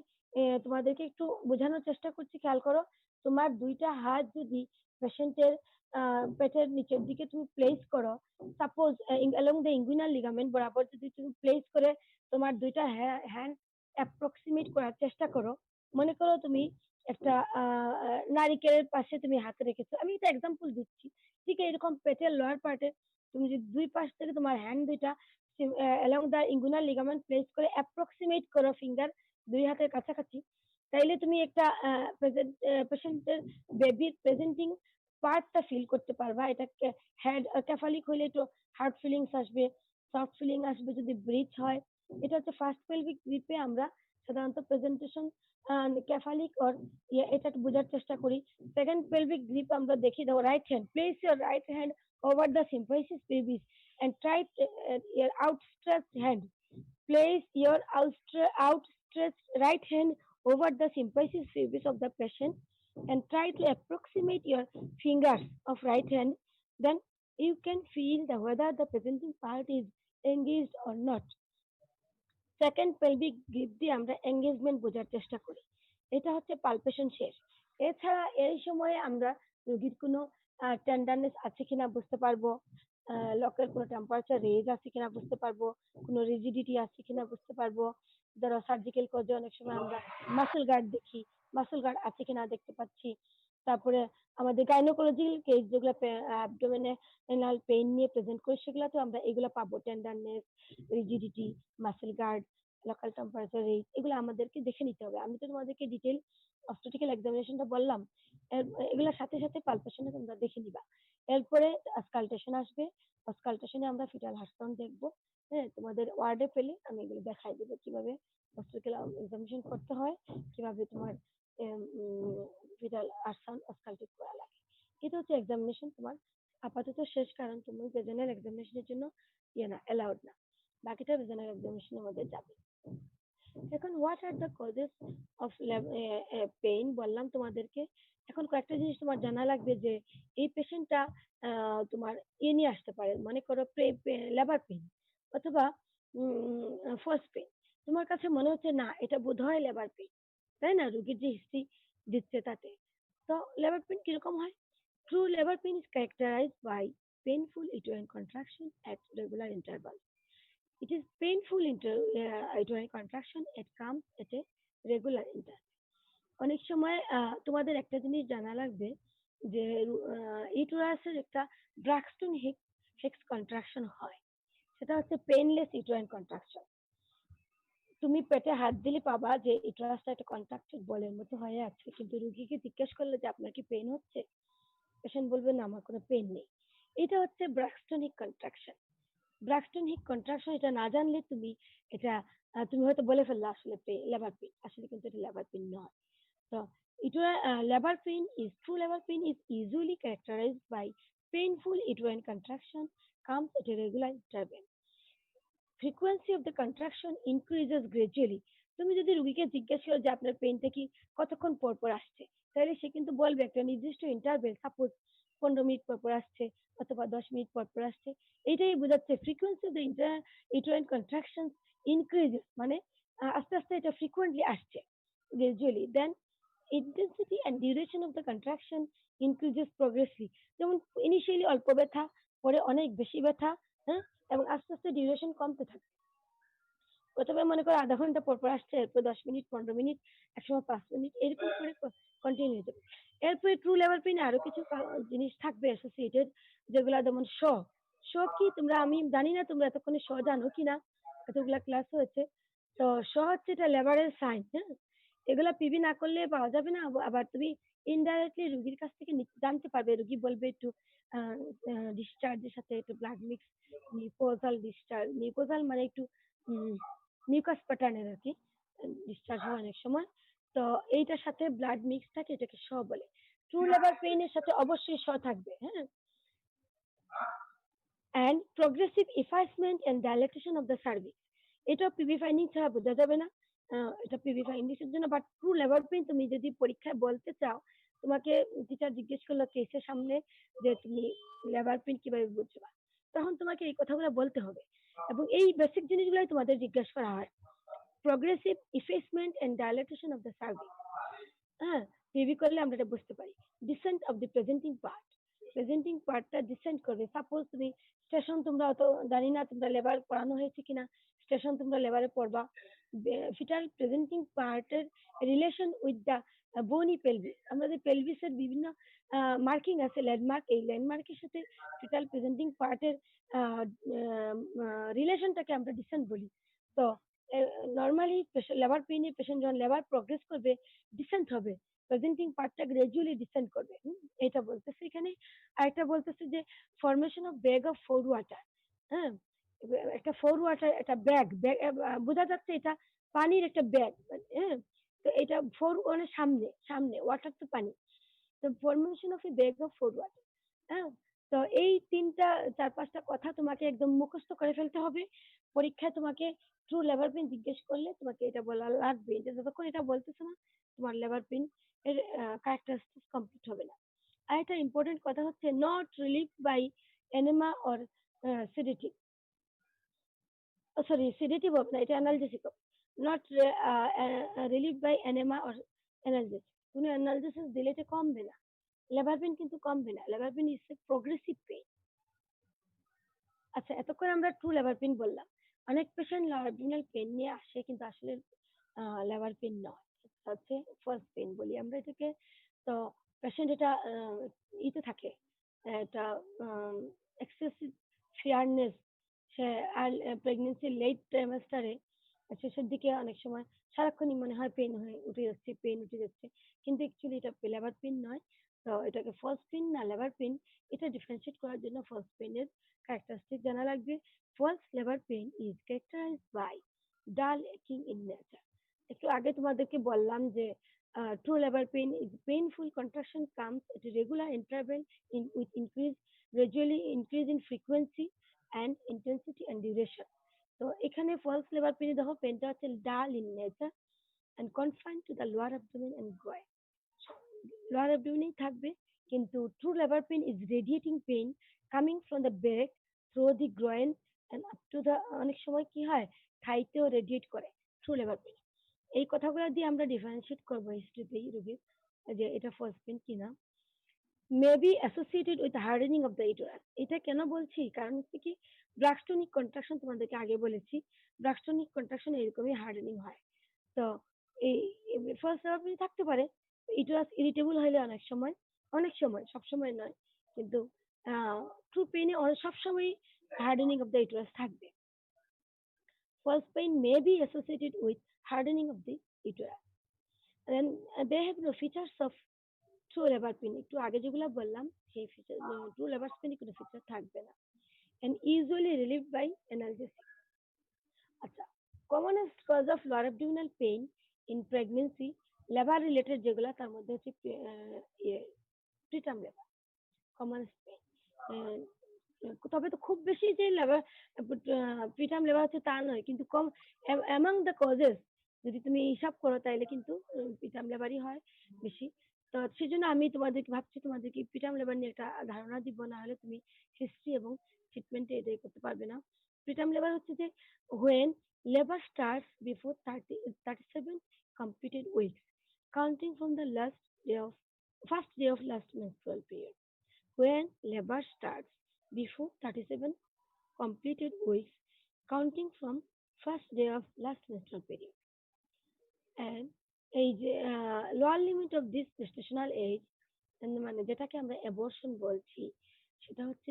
তোমাদেরকে একটু বোঝানোর চেষ্টা করছি, খেয়াল করো। তোমার ২ টা হাত যদি পেশেন্টের পেটের নিচের দিকে তুমি প্লেস করো, suppose along the inguinal ligament বরাবর যদি তুমি প্লেস করে তোমার ২ টা হ্যান্ড অ্যাপ্রক্সিমেট করার চেষ্টা করো। মনে করো তুমি একটা নারিকেলের পাশে তুমি হাত রেখেছো। আমি এটা এক্সাম্পল দিচ্ছি। ঠিক এরকম পেটের লোয়ার পার্টে তুমি যদি ২ পাশ থেকে তোমার হ্যান্ড ২ টা along the inguinal ligament place করে অ্যাপ্রক্সিমেট করো ফিঙ্গার ২ হাতের কাছাকাছি, তাইলে তুমি একটা পেশেন্টের বেবির প্রেজেন্টিং পার্টটা ফিল করতে পারবা। এটা হেড ক্যাফালিক হইলে একটু হার্ড ফিলিংস আসবে, সফট ফিলিং আসবে যদি ব্রিজ হয়। এটা হচ্ছে ফার্স্ট পেলভিক গ্রিপে আমরা সাধারণত প্রেজেন্টেশন ক্যাফালিক অর এটা একটু বোঝার চেষ্টা করি। সেকেন্ড পেলভিক গ্রিপ আমরা দেখি দাও right hand place your right hand over the symphysis pubis and try your outstretched hand. Place your outstretched right hand over the symphysis pubis of the patient and try to approximate your fingers of right hand. Then you can feel whether the presenting part is engaged or not. Second pelvic grip দিয়ে আমরা engagement বোঝার চেষ্টা করি। এটা হচ্ছে palpation শেষ। এছাড়া এই সময়ে আমরা রোগীর কোনো টেন্ডারনেস আছে কিনা বুঝতে পারবো, লকের কোনো টেম্পারেচার রেজ আছে কিনা বুঝতে পারবো, কোনো রিজিডিটি আছে কিনা বুঝতে পারবো। ধরো সার্জিক্যাল কজে অনেক সময় আমরা মাসল গার্ড দেখি, মাসল গার্ড আছে কিনা দেখতে পাচ্ছি। তারপরে আমাদের গাইনোকোলজিক্যাল কেস যেগুলো অ্যাবডোমিনাল পেইন নিয়ে প্রেজেন্ট করি সেগুলোতেও আমরা এগুলো পাবো, tenderness, rigidity, muscle guard, local temperature raise, এগুলো আমাদেরকে দেখে নিতে হবে। আমি তো তোমাদেরকে ডিটেল অবস্টেট্রিক্যাল এক্সামিনেশনটা বললাম, এগুলোর সাথে সাথে পালপেশনে তোমরা দেখে নিবা। এরপরে অস্কালটেশন আসবে। অস্কালটেশনে আমরা ফিটাল হার্ট সাউন্ড দেখবো। হ্যাঁ, তোমাদের ওয়ার্ডে পেলে আমি এগুলো দেখাই দেবো কিভাবে হসপিটাল এক্সামিনেশন করতে হয়, কিভাবে তোমার ফিটাল হার্ট সাউন্ড অস্কালটেট করা লাগে। এটা হচ্ছে এক্সামিনেশন তোমার আপাতত শেষ, কারণ তুমি জেনারেল এক্সামিনেশনের জন্য ইয়ে না, অ্যালাউড না। বাকিটা জেনারেল এক্সামিনেশনের মধ্যে যাবে। এখন what are the causes of pain বললাম তোমাদেরকে। এখন কয়েকটা জিনিস তোমার জানা লাগবে যে এই পেশেন্টটা তোমার ইয়ে নিয়ে আসতে পারে, মনে করো লেবার পেইন অথবা ফার্স্ট পেইন। তোমার কাছে মনে হচ্ছে না এটা বোধহয় লেবার পেইন, তাই না? রুগীর যে হিস্ট্রি দিচ্ছে তাতে। তো লেবার পেইন কিরকম হয়? True labor pain is characterized by painful uterine contraction at regular intervals. It is painful uterine contraction. It comes at a regular interval. অনেক সময় তোমাদের একটা জিনিস জানা লাগবে যে ইউটেরাসের একটা ব্রাক্সটন হিক্স কন্ট্রাকশন হয়, সেটা হচ্ছে পেইনলেস ইউটেরাইন কন্ট্রাকশন। তুমি পেটে হাত দিলে পাবা যে ইউটেরাসটা একটা কন্ট্রাক্টেড বলের মতো হয়ে আছে, কিন্তু রুগীকে জিজ্ঞেস করলে যে আপনার কি পেইন হচ্ছে, পেশেন্ট বলবে না আমার কোনো পেইন নেই। এটা হচ্ছে ব্রাক্সটনিক কন্ট্রাকশন। ব্রাক্সটনিক কন্ট্রাকশন এটা না জানলে তুমি এটা তুমি হয়তো বলে ফেললে আসলে লেবার পেইন, আসলে কিন্তু এটা লেবার পেইন নয়। So, labor pain is true labor pain is usually characterized by painful uterine contraction, comes at a regular interval. Frequency of the contraction increases gradually. তুমি যদি রুগীকে জিজ্ঞেস করো যে আপনার পেইনটা কি কতক্ষণ পর পর আসছে, তাহলে সে কিন্তু বলবে একটা নির্দিষ্ট ইন্টারভেল, সাপোজ 15 মিনিট পর পর আসছে অথবা 10 মিনিট পর পর আসছে। এইটাই বোঝাচ্ছে frequency of the uterine contraction increases, মানে আস্তে আস্তে এটা ফ্রিকুয়েন্টলি আসছে gradually. Then intensity and duration of the contraction increases progressively. যেমন ইনিশিয়ালি অল্প ব্যথা, পরে অনেক বেশি ব্যথা, হ্যাঁ, এবং আস্তে আস্তে ডিউরেশন কমতে থাকে। প্রথমে মনে করো আধা ঘন্টা পর পর আসছে, এরপর 10 মিনিট, 15 মিনিট, একসময় 5 মিনিট, এরকম করে কন্টিনিউ হয়ে যাবে। এরপরে ট্রু লেবার পেইন আরো কিছু জিনিস থাকবে অ্যাসোসিয়েটেড, যেগুলো যেমন শ কি তোমরা, আমি জানি না তোমরা এতক্ষণে শ জানো কিনা, এতগুলা ক্লাস হয়েছে। তো শ হচ্ছে এটা লেবারের সাইন, হ্যাঁ, এগুলা পিবি না করলে পাওয়া যাবে না। আবার তুমি ইনডাইরেক্টলি রুগীর কাছ থেকে জানতে পারবে, রুগী বলবে একটু ডিসচার্জের সাথে একটু ব্লাড মিক্স, নিউকোজাল ডিসচার্জ, নিউকোজাল মানে একটু মিউকাস প্যাটার্নের আর কি ডিসচার্জ হয় অনেক সময়। তো এইটার সাথে ব্লাড মিক্স থাকে, এটাকে শ বলে। ট্রু লেবার পেইনের সাথে অবশ্যই শ থাকবে, হ্যাঁ। and progressive effacement and dilatation of the cervix. এটা পিবি ফাইন্ডিং ছাড়া বোঝা যাবে না, এটা পিবি ফাইন্ডিং এর জন্য। বাট ট্রু লেবার পেইন তুমি যদি পরীক্ষায় বলতে চাও, তোমাকে টিচার জিজ্ঞেস করলো কেসের সামনে যে তুমি লেবার পেইন কিভাবে বুঝবা, তখন তোমাকে এই কথাগুলো বলতে হবে, এবং এই বেসিক জিনিসগুলোই তোমাদের জিজ্ঞেস করা হয়। Progressive effacement and dilatation of the cervix, হ্যাঁ, পিভি করলে আমরা এটা বুঝতে পারি। ডিসেন্ট অফ দ্য প্রেজেন্টিং পার্টটা ডিসেন্ট করবে। সাপোজ তুমি স্টেশন, তোমরা অত জানি না তোমরা লেবার পড়ানো হয়েছে কিনা, স্টেশন তোমরা লেবারে পড়বা। ফিটাল প্রেজেন্টিং পার্টের relation with the bony pelvis, আমাদের পেলভিসের বিভিন্ন মার্কিং আছে, ল্যান্ডমার্ক, এই ল্যান্ডমার্কের সাথে ফিটাল প্রেজেন্টিং পার্টের রিলেশনটাকে আমরা ডিসেন্ট বলি। তো নর্মালি লেবার পেইনে পেশেন্ট যখন লেবার প্রগ্রেস করবে ডিসেন্ট হবে, প্রেজেন্টিং পার্টটা গ্রাজুয়ালি ডিসেন্ট করবে, এটা বলতেছে এখানে। আর একটা বলতেছে যে formation of bag of four water, হ্যাঁ, একটা ফোর ওয়াটার একটা ব্যাগ বোঝা যাচ্ছে এটা পানির একটা ব্যাগ, হ্যাঁ। তো এটা ফোর মানে সামনে সামনে, ওয়াটার তো পানি, তো formation of A bag of four water, হ্যাঁ। তো এই তিনটা 4-5টা কথা তোমাকে একদম মুখস্থ করে ফেলতে হবে। পরীক্ষায় তোমাকে ট্রু লেবার পেইন জিজ্ঞেস করলে তোমাকে এটা বলা লাগবে, যে যতক্ষণ এটা বলতেছো না তোমার লেবার পেইন এর ক্যারেক্টারিস্টিক্স কমপ্লিট হবে না। আর একটা ইম্পর্টেন্ট কথা হচ্ছে not relieve by enema or sedative, sorry sedative হবে না, এটা অ্যানালজেসিক হবে। Not relieve by enema or analgesic, কোনো অ্যানালজেসিস দিলে এটা কমবে না, লেবার পেইন কিন্তু কমবে না। Labour pain is a progressive pain. আচ্ছা, এতক্ষণ আমরা ট্রু লেবার পেইন বললাম। অনেক পেশেন্ট লার্ভিনাল পেইন নিয়ে আসে, কিন্তু আসলে লেবার পেইন নয়, এটা হচ্ছে ফার্স্ট পেইন বলি আমরা এটাকে। তো পেশেন্ট এটা ইতে থাকে, এটা এক্সেসিভ ফিয়ারনেস, সে প্রেগনেন্সি লেট ট্রাইমেস্টারে শেষের দিকে অনেক সময় সারাক্ষণই মনে হয় পেন হয়ে উঠে যাচ্ছে, পেন উঠে যাচ্ছে। কিন্তু অ্যাকচুয়ালি এটা লেবার পেন নয়। তো এটাকে ফলস পেন না লেবার পেন, এটা ডিফারেনশিয়েট করার জন্য ফলস পেনের ক্যারেক্টারিস্টিক জানা লাগবে। False labour pain is characterised by dull aching in nature. একটু আগে তোমাদেরকে বললাম যে true labour pain is painful contraction comes at regular interval with gradually increase in frequency and intensity and duration. তো এখানে ফলস লেবার পেনে দেখো পেনটা হচ্ছে dull in nature and confined to the lower abdomen and groin. Lower অ্যাবডোমেনেই থাকবে, কিন্তু true labour pain is radiating pain coming from the back through the groin and up to the অনেক সময় কি হয় থাইতেও রেডিয়েট করে ট্রু লেবার পেইন। এই কথাগুলো দিয়ে আমরা ডিফারেন্সিয়েট করবো হিস্ট্রিতেই রোগীর যে এটা ফার্স্ট পেইন কিনা। May be associated with hardening of the uterus. এটা কেন বলছি কারণ হচ্ছে কি ব্রাক্সটনিক কন্ট্রাকশন তোমাদেরকে আগে বলেছি, ব্রাক্সটনিক কন্ট্রাকশন এরকমই হার্ডেনিং হয়। তো এই ফার্স্ট লেবার থাকতে পারে ইউটেরাস ইরিটেবল হলে অনেক সময় সবসময় নয়, কিন্তু ট্রু পেইনে সবসময় হার্ডেনিং অফ দ্য ইউটেরাস থাকবে। First pain may be associated with hardening of the uterus and they have no features of true labour pain. একটু আগে যেগুলো বললাম সেই ফিচার ট্রু লেবার পেইনে কোনো ফিচার থাকবে না and usually relieved by analgesic. আচ্ছা, commonest cause of lower abdominal pain in pregnancy labour related যেগুলা তার মধ্যে হচ্ছে প্রিটার্ম লেবার কমনেস্ট পেইন। তবে তো খুব বেশি যে লেবার প্রিটার্ম লেবার হচ্ছে তা নয়, কিন্তু কম অ্যামাং দ্য কজেস যদি তুমি হিসাব করো তাহলে কিন্তু প্রিটার্ম লেবারই হয় বেশি। তো সেজন্য আমি তোমাদেরকে প্রিটার্ম লেবার নিয়ে একটা ধারণা দিব, না হলে তুমি হিস্ট্রি এবং ট্রিটমেন্টে এটাই করতে পারবে না। প্রিটার্ম লেবার হচ্ছে যে when labor starts before 37 completed weeks counting from the first day of last menstrual period. When labor starts before 37 completed weeks counting from first day of last menstrual period. And এই যে lower limit of this gestational age মানে যেটাকে আমরা abortion বলছি সেটা হচ্ছে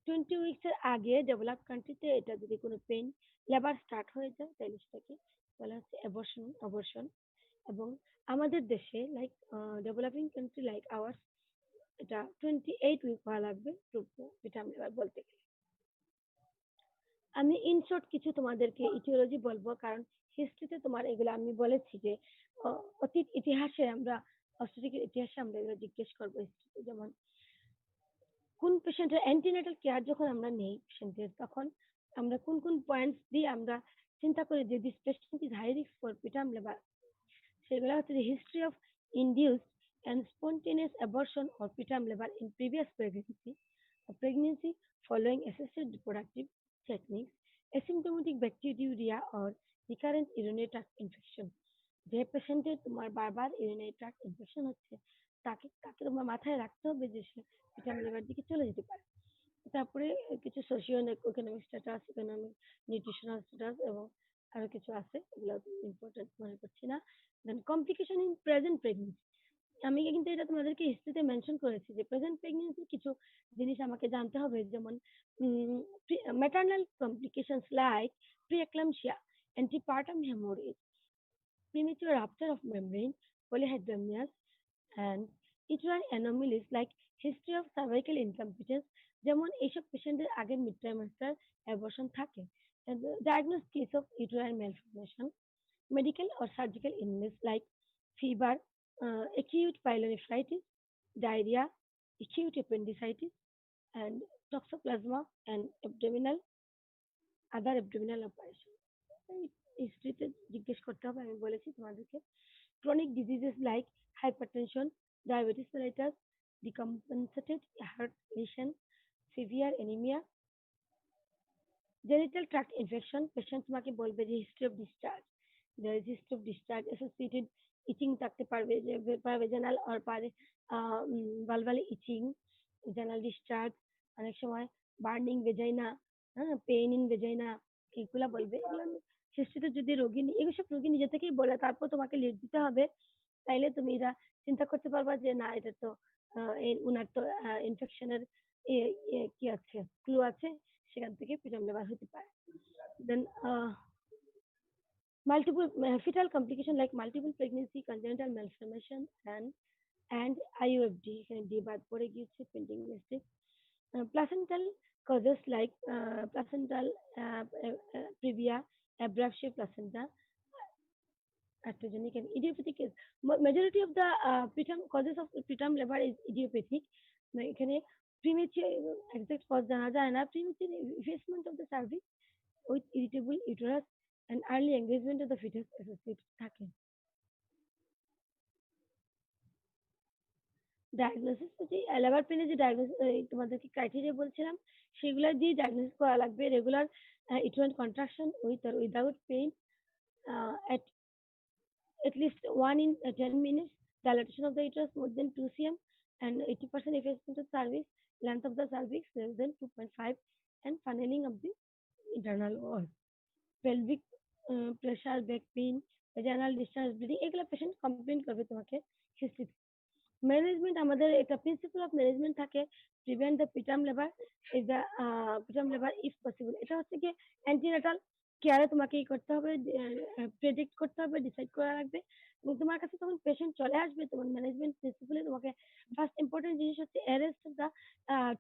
20 weeks এর আগে ডেভেলপ কান্ট্রিতে এটা যদি কোনো পেইন লেবার স্টার্ট হয়ে যায় তাহলে সেটাকে বলা হচ্ছে অ্যাবর্শন। এবং আমাদের দেশে like developing country like hours এটা 28 উইক হওয়া লাগবে প্রিটার্ম লেবার বলতে গেলে। আমি ইন শর্ট কিছু তোমাদেরকে ইটিওলজি বলবো, কারণ হিস্ট্রিতে তোমার এগুলো আমি বলেছি যে অতীত ইতিহাসে আমরা অস্ট্রেলিয়ার ইতিহাসে আমরা এগুলো জিজ্ঞেস করবো হিস্ট্রিতে। যেমন কোন পেশেন্টের অ্যান্টিনেটাল কেয়ার যখন আমরা নেই পেশেন্টের, তখন আমরা কোন কোন পয়েন্টস দিয়ে আমরা চিন্তা করি যে this patient is high risk for preterm labour. সেগুলো হচ্ছে যে history of induced and spontaneous abortion or preterm labor in previous pregnancy following assisted reproductive techniques, asymptomatic bacteriuria or recurrent urinary tract infection. যে পেশেন্টের তোমার বারবার urinary tract infection হচ্ছে তাকে তাকে তোমার মাথায় রাখতে হবে যে সে প্রিটার্ম লেবার দিকে চলে যেতে পারে। তারপরে কিছু socio economic status, economic nutritional status এবং আরো কিছু আছে, এগুলো ইম্পর্টেন্ট মনে করছি না। দেন কমপ্লিকেশন ইন প্রেজেন্ট প্রেগনেন্সি। আমি কিন্তু এটা তোমাদেরকে হিস্ট্রিতে মেনশন করেছি যে প্রেজেন্ট প্রেগনেন্সি কিছু জিনিস আমাকে জানতে হবে, যেমন maternal complications like preeclampsia, antepartum haemorrhage, premature rupture of membrane, polyhydramnios, and uterine anomalies like history of cervical incompetence, যেমন এইসব পেশেন্টের আগের মিড ট্রাইমেস্টার অ্যাবর্শন থাকে। Diagnosed case of uterine malformation, medical or surgical illness like fever, acute pyelonephritis, diarrhea, acute appendicitis, and toxoplasma and other abdominal operation. হিস্ট্রিতে জিজ্ঞেস করতে হবে, আমি বলেছি তোমাদেরকে। Chronic diseases like hypertension, diabetes mellitus, decompensated heart lesion, severe anaemia, genital tract infection. Patient তোমাকে বলবে যে history of discharge, there is history of discharge associated itching থাকতে পারবে, যে vaginal or vulval itching, vaginal discharge, অনেক সময় burning vagina, pain in vagina, এগুলা বলবে। এগুলো হিস্ট্রিতে যদি এসব রোগী নিজে থেকেই বলে তারপর তোমাকে লিড দিতে হবে, তাইলে তুমি এটা চিন্তা করতে পারবা যে না এটা তো উনার তো ইনফেকশনের কি আছে ক্লু আছে, সেখান থেকে প্রিটার্ম লেবার হতে পারে। দেন multiple fetal complication like multiple pregnancy, congenital malformation, and IUFD এখানে D বাদ পড়ে গিয়েছে printing mistake. Placental causes like placental previa, abruptio placenta, atherogenic and idiopathic case. Majority of the preterm causes of preterm labor is idiopathic. এখানে premature exact cause জানা যায় না, premature effacement of the cervix with irritable uterus and early engagement of the fetus associated থাকে। Diagnosis হচ্ছে labour পেনে যে diagnosis তোমাদেরকে criteria বলছিলাম সেগুলো দিয়ে ডায়াগনোসিস করা লাগবে রেগুলার ইউটেরাইন কন্ট্রাকশন উইথ আর without pain at least 1 in 10 minutes, dilatation of the uterus more than 2 cm, and 80% effacement of cervix, length of the cervix less than 2.5, and funneling of the internal wall. Pelvic pressure, back pain, vaginal discharge bleeding, এগুলো patient complain করবে তোমাকে history. Management আমাদের একটা principal of management থাকে prevent the preterm labour is the preterm labour if possible. এটা হচ্ছে কি antenatal কেয়ারে তোমাকে কি করতে হবে, প্রেডিক্ট করতে হবে, ডিসাইড করা লাগবে এবং তোমার কাছে যখন পেশেন্ট চলে আসবে তোমার ম্যানেজমেন্ট প্রিন্সিপালে তোমাকে ফার্স্ট ইম্পর্টেন্ট জিনিস হচ্ছে arrest the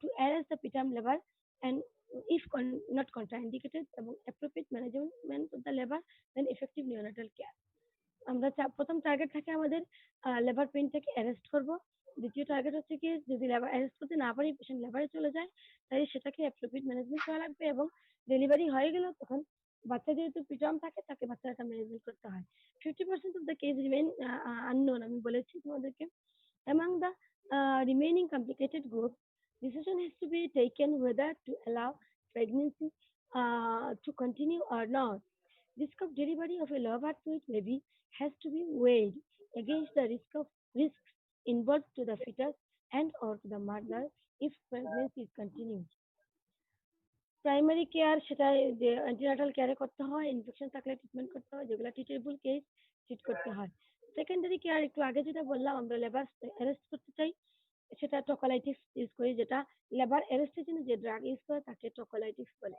two arrest the preterm labour and if not contraindicated এবং appropriate management of the labor then effective neonatal care. আমরা প্রথম টার্গেট থাকে আমাদের লেবার পেইনটাকে অ্যারেস্ট করব। দ্বিতীয় টার্গেট হচ্ছে কি যদি লেবার অ্যারেস্ট করতে না পারি পেশেন্ট লেবারে চলে যায় তাই সেটাকে অ্যাপ্রোপ্রিয়েট ম্যানেজমেন্ট করা লাগবে এবং ডেলিভারি হয়ে গেল তখন বাচ্চা যেহেতু প্রিটার্ম থাকে তাকে বাচ্চাটা ম্যানেজমেন্ট করতে হয়। 50% of the case remain unknown, আমি বলেছি তোমাদেরকে। among the remaining complicated group decision has to be taken whether to allow pregnancy to continue or not. Risk of delivery of a low birth weight baby has to be weighed against the risks involved to the fetus and or to the mother if pregnancy is continued. Primary care সেটা যে antenatal কেয়ারে করতে হয়, infection থাকলে treatment করতে হয়, যেগুলো treatable case treat করতে হয়। সেকেন্ডারি কেয়ার একটু আগে যেটা বললাম আমরা লেবার অ্যারেস্ট করতে চাই সেটা টকোলাইটিক্স ইউজ করি, যেটা লেবার অ্যারেস্টের জন্য যে ড্রাগ ইউজ করে তাকে টকোলাইটিক্স বলে।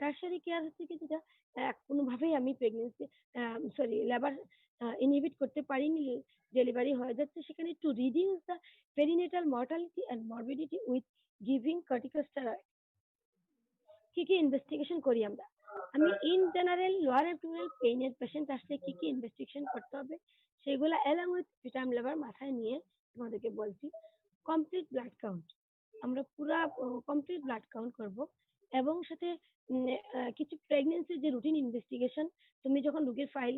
টারশারি কেয়ার হচ্ছে কি যেটা কোনোভাবেই আমি প্রেগনেন্সি লেবার ইনহিবিট করতে পারিনি, ডেলিভারি হয়ে যাচ্ছে, সেখানে to reduce the perinatal mortality and morbidity with giving corticosteroid. কি কি ইনভেস্টিগেশন করি আমরা? আমি ইন জেনারেল লোয়ার অ্যাবডোমিনাল পেইনের পেশেন্ট আসলে কি কি ইনভেস্টিগেশন করতে হবে সেগুলো অ্যালং উইথ প্রিটার্ম লেবার মাথায় নিয়ে তোমাদেরকে বলছি। কমপ্লিট ব্লাড কাউন্ট, আমরা পুরা কমপ্লিট ব্লাড কাউন্ট করব এবং সাথে কিছু প্রেগনেন্সির যে রুটিন ইনভেস্টিগেশন তুমি যখন রোগীর ফাইল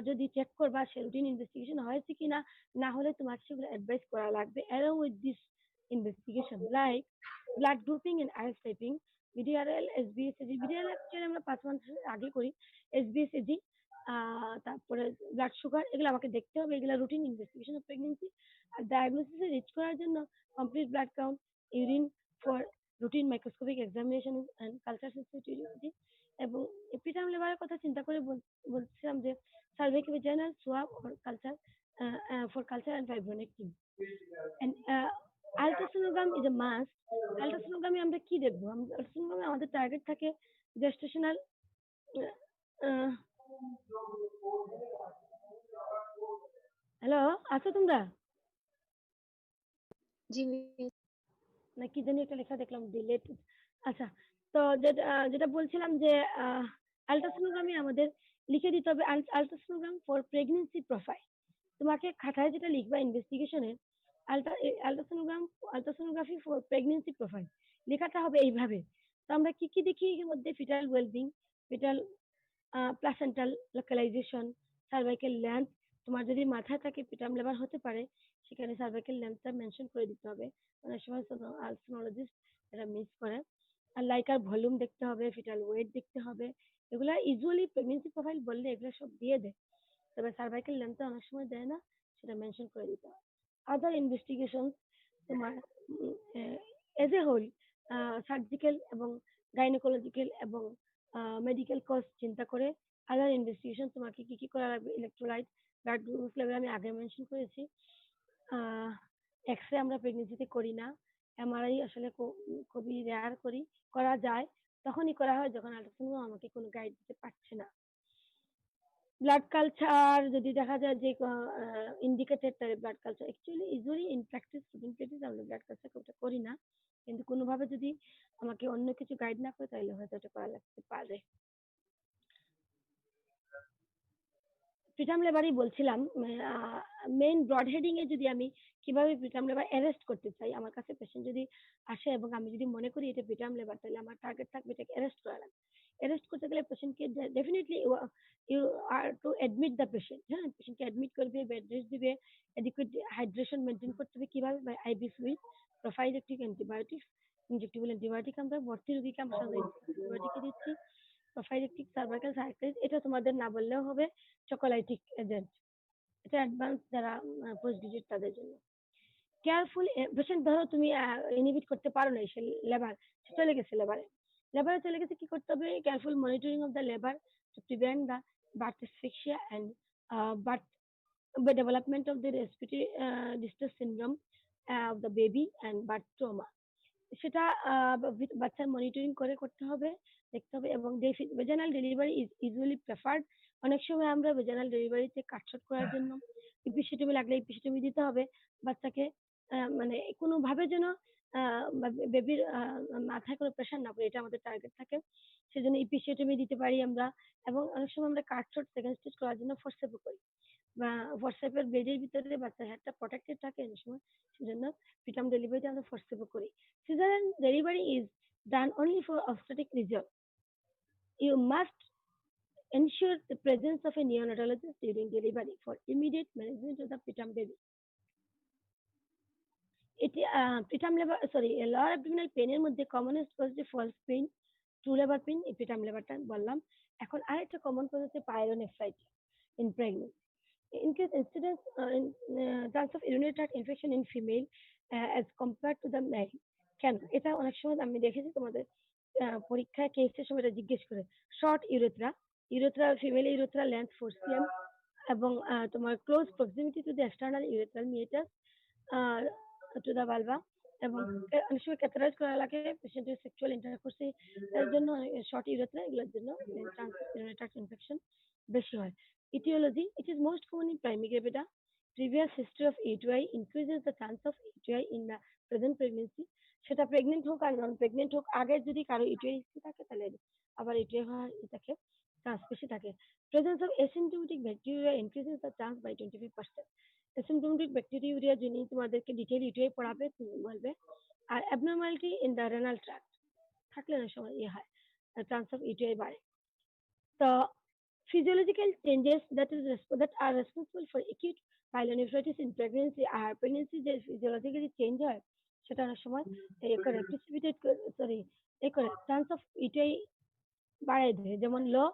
যদি চেক করবা সে রুটিন ইনভেস্টিগেশন হয়েছে কিনা, না হলে তোমাকে সেগুলো অ্যাডভাইস করা লাগবে along with this investigation like blood grouping and IS typing, VDRL, এসবিএসএজি। ভিডিআরএল অ্যাকচুয়ালি আমরা 5 মাস আগে করি। এসবিএসএজি তারপরে ব্লাড সুগার এগুলো আমাকে দেখতে হবে, এগুলো রুটিন ইনভেস্টিগেশন অফ প্রেগনেন্সি। আর ডায়াগনোসিসে রিচ করার জন্য complete blood count, urine for routine microscopic examination and culture sensitivity. এবং প্রিটার্ম লেবারের কথা চিন্তা করে বলছিলাম যে cervical vaginal swab for culture and fibronectin and ultrasonogram is a must. আলট্রাসোনোগ্রামে আমরা কি দেখবো? আলট্রাসোনোগ্রামে আমাদের টার্গেট থাকে জেস্টেশনাল। হ্যালো, আছো তোমরা? জি মিস। না কি জানি একটা লেখা দেখলাম ডিলেট। আচ্ছা, তো যেটা বলছিলাম যে আলট্রাসোনোগ্রামে আমাদের লিখে দিতে হবে আলট্রাসোনোগ্রাম ফর প্রেগনেন্সি প্রোফাইল। তোমাকে খাতায় যেটা লিখবা ইনভেস্টিগেশনে আলট্রাসোনোগ্রাফি ফর প্রেগনেন্সি প্রোফাইল লেখাটা হবে এইভাবে। তো আমরা কি কি দেখি এর মধ্যে? Fetal wellbeing, fetal placental localisation, cervical length. তোমার যদি মাথায় থাকে প্রিটার্ম লেবার হতে পারে সেখানে সার্ভাইকেল লেন্থটা মেনশন করে দিতে হবে। অনেক সময় সোনোলজিস্ট এটা মিস করে। আর লাইকার ভলিউম দেখতে হবে, ফিটাল ওয়েট দেখতে হবে। এগুলা ইউজুয়ালি প্রেগনেন্সি প্রোফাইল বললে এগুলো সব দিয়ে দেয়, তবে সার্ভাইকেল লেন্থটা অনেক সময় দেয় না, সেটা মেনশন করে দিতে হবে। আদার ইনভেস্টিগেশন তোমার এজ এ হোল সার্জিক্যাল এবং গাইনোকোলজিক্যাল এবং মেডিকেল কস্ট চিন্তা করে আদার ইনভেস্টিগেশন তোমাকে কি কি করা লাগবে? ইলেকট্রোলাইট, ব্লাড গ্লুকোজ লেভেল আমি আগে মেনশন করেছি। এক্স রে আমরা প্রেগনেন্সিতে করি না, এমআরআই আসলে খুবই রেয়ার করা যায়, তখনই করা হয় যখন আলট্রাসাউন্ড আমাকে কোনো গাইড দিতে পারছে না। ব্লাড কালচার যদি দেখা যায় যে ইন্ডিকেটেড তাহলে blood culture actually usually in practice routine practice আমরা ব্লাড কালচার ওটা করি না। কিন্তু কোনোভাবে যদি আমাকে অন্য কিছু গাইড না করে তাহলে হয়তো ওটা করা লাগতে পারে। প্রিটার্ম লেবারই বলছিলাম মেইন ব্রড হেডিং এ যদি আমি কিভাবে প্রিটার্ম লেবার অ্যারেস্ট করতে চাই, আমার কাছে পেশেন্ট যদি আসে এবং আমি যদি মনে করি এটা প্রিটার্ম লেবার তাহলে আমার টার্গেট থাকবে এটাকে অ্যারেস্ট করা লাগবে। অ্যারেস্ট করতে গেলে পেশেন্টকে definitely you are to admit the patient, হ্যাঁ পেশেন্টকে অ্যাডমিট করবে, বেড রেস্ট দিবে, অ্যাডিকুয়েট হাইড্রেশন মেনটেন করতে হবে কিভাবে by IV fluid, prophylactic antibiotics, injectable antibiotic আমরা ভর্তি রোগীকে আমরা সাধারণত অ্যান্টিবায়োটিক দিচ্ছি, প্রোফাইলেকটিক সার্ভাইকাল সাইক্লিস এটা তোমাদের না বললেও হবে, চকোলাইটিক এজেন্ট এটা অ্যাডভান্স যারা পোস্ট গ্রাজুয়েট তাদের জন্য। কেয়ারফুল পেশেন্ট ধরো তুমি ইনহিবিট করতে পারো না সে লেবার চলে গেছে লেবারে চলে গেছে কি করতে হবে, careful monitoring of the labour to prevent the birth asphyxia and birth the development of the respiratory distress syndrome of the baby and birth trauma সেটা বাচ্চার মনিটরিং করে করতে হবে, দেখতে হবে এবং ভেজানাল ডেলিভারি ইজ ইউজুয়ালি প্রেফার্ড। অনেক সময় আমরা ভেজানাল ডেলিভারিতে কাটছট করার জন্য ইপিসিটমি লাগলে ইপিসিটমি দিতে হবে বাচ্চাকে, মানে কোনোভাবে যেন বেবির মাথায় কোনো প্রেশার না পড়ে এটা আমাদের টার্গেট থাকে, সেজন্য ইপিসিটমি দিতে পারি আমরা। এবং অনেক সময় আমরা কাটছট সেকেন্ড স্টিচ করার জন্য ফোর্সেপও করি বা ফোর্সেপের বেডের ভিতরে বাচ্চার হেডটা প্রোটেক্টেড থাকে অনেক সময়, সেজন্য প্রিটার্ম ডেলিভারিতে আমরা ফোর্সেপও করি। Cesarean delivery is done only for obstetric reason. You must ensure the presence of a neonatologist during delivery for immediate management of the preterm baby. Preterm labor, sorry, lower abdominal pain এর মধ্যে commonest cause false pain, true labor pain, preterm laborটা বললাম। এখন আরেকটা common cause হচ্ছে pyelonephritis in pregnancy. Increase incidence chance of urinary tract infection in female as compared to the male. কেন এটা অনেক সময় আমি দেখেছি তোমাদের পরীক্ষায় কেসের সময় এটা জিজ্ঞেস করে। Short urethra female urethra length 4 cm এবং তোমার close proximity to the external urethral meatus to the vulva এবং অনেক সময় ক্যাথেটারাইজ করা লাগে পেশেন্টের সেক্সুয়াল ইন্টারকোর্সে, এর জন্য শর্ট ইউরেথ্রা এগুলোর জন্য chance of urinary tract infection বেশি হয়। Etiology, it is most common in primary gravidia. Previous history of UTI increases the chance of UTI in the present pregnancy. সেটা প্রেগনেন্ট হোক আর নন প্রেগনেন্ট হোক, আগে যদি কারো ইউটিআই থাকে তাহলে আবার ইউটিআই হওয়ার থাকে চান্স বেশি থাকে। Presence of asymptomatic bacteria increases the chance by 25%। Asymptomatic bacteria যিনি তোমাদেরকে ডিটেইল ইউটিআই পড়াবে তুমি বলবে। আর abnormality in the renal tract থাকলে অনেক সময় হয় চান্স অফ ইউটিআই বাড়ে। তো physiological changes that are responsible for acute pyelonephritis in pregnancy আর প্রেগনেন্সি যে ফিজিওলজিক্যালি চেঞ্জ হয় সেটা অনেক সময় করে প্রিসিপিটেট সরি করে চান্স অফ ইউটিআই বাড়ায় দেয়। যেমন লো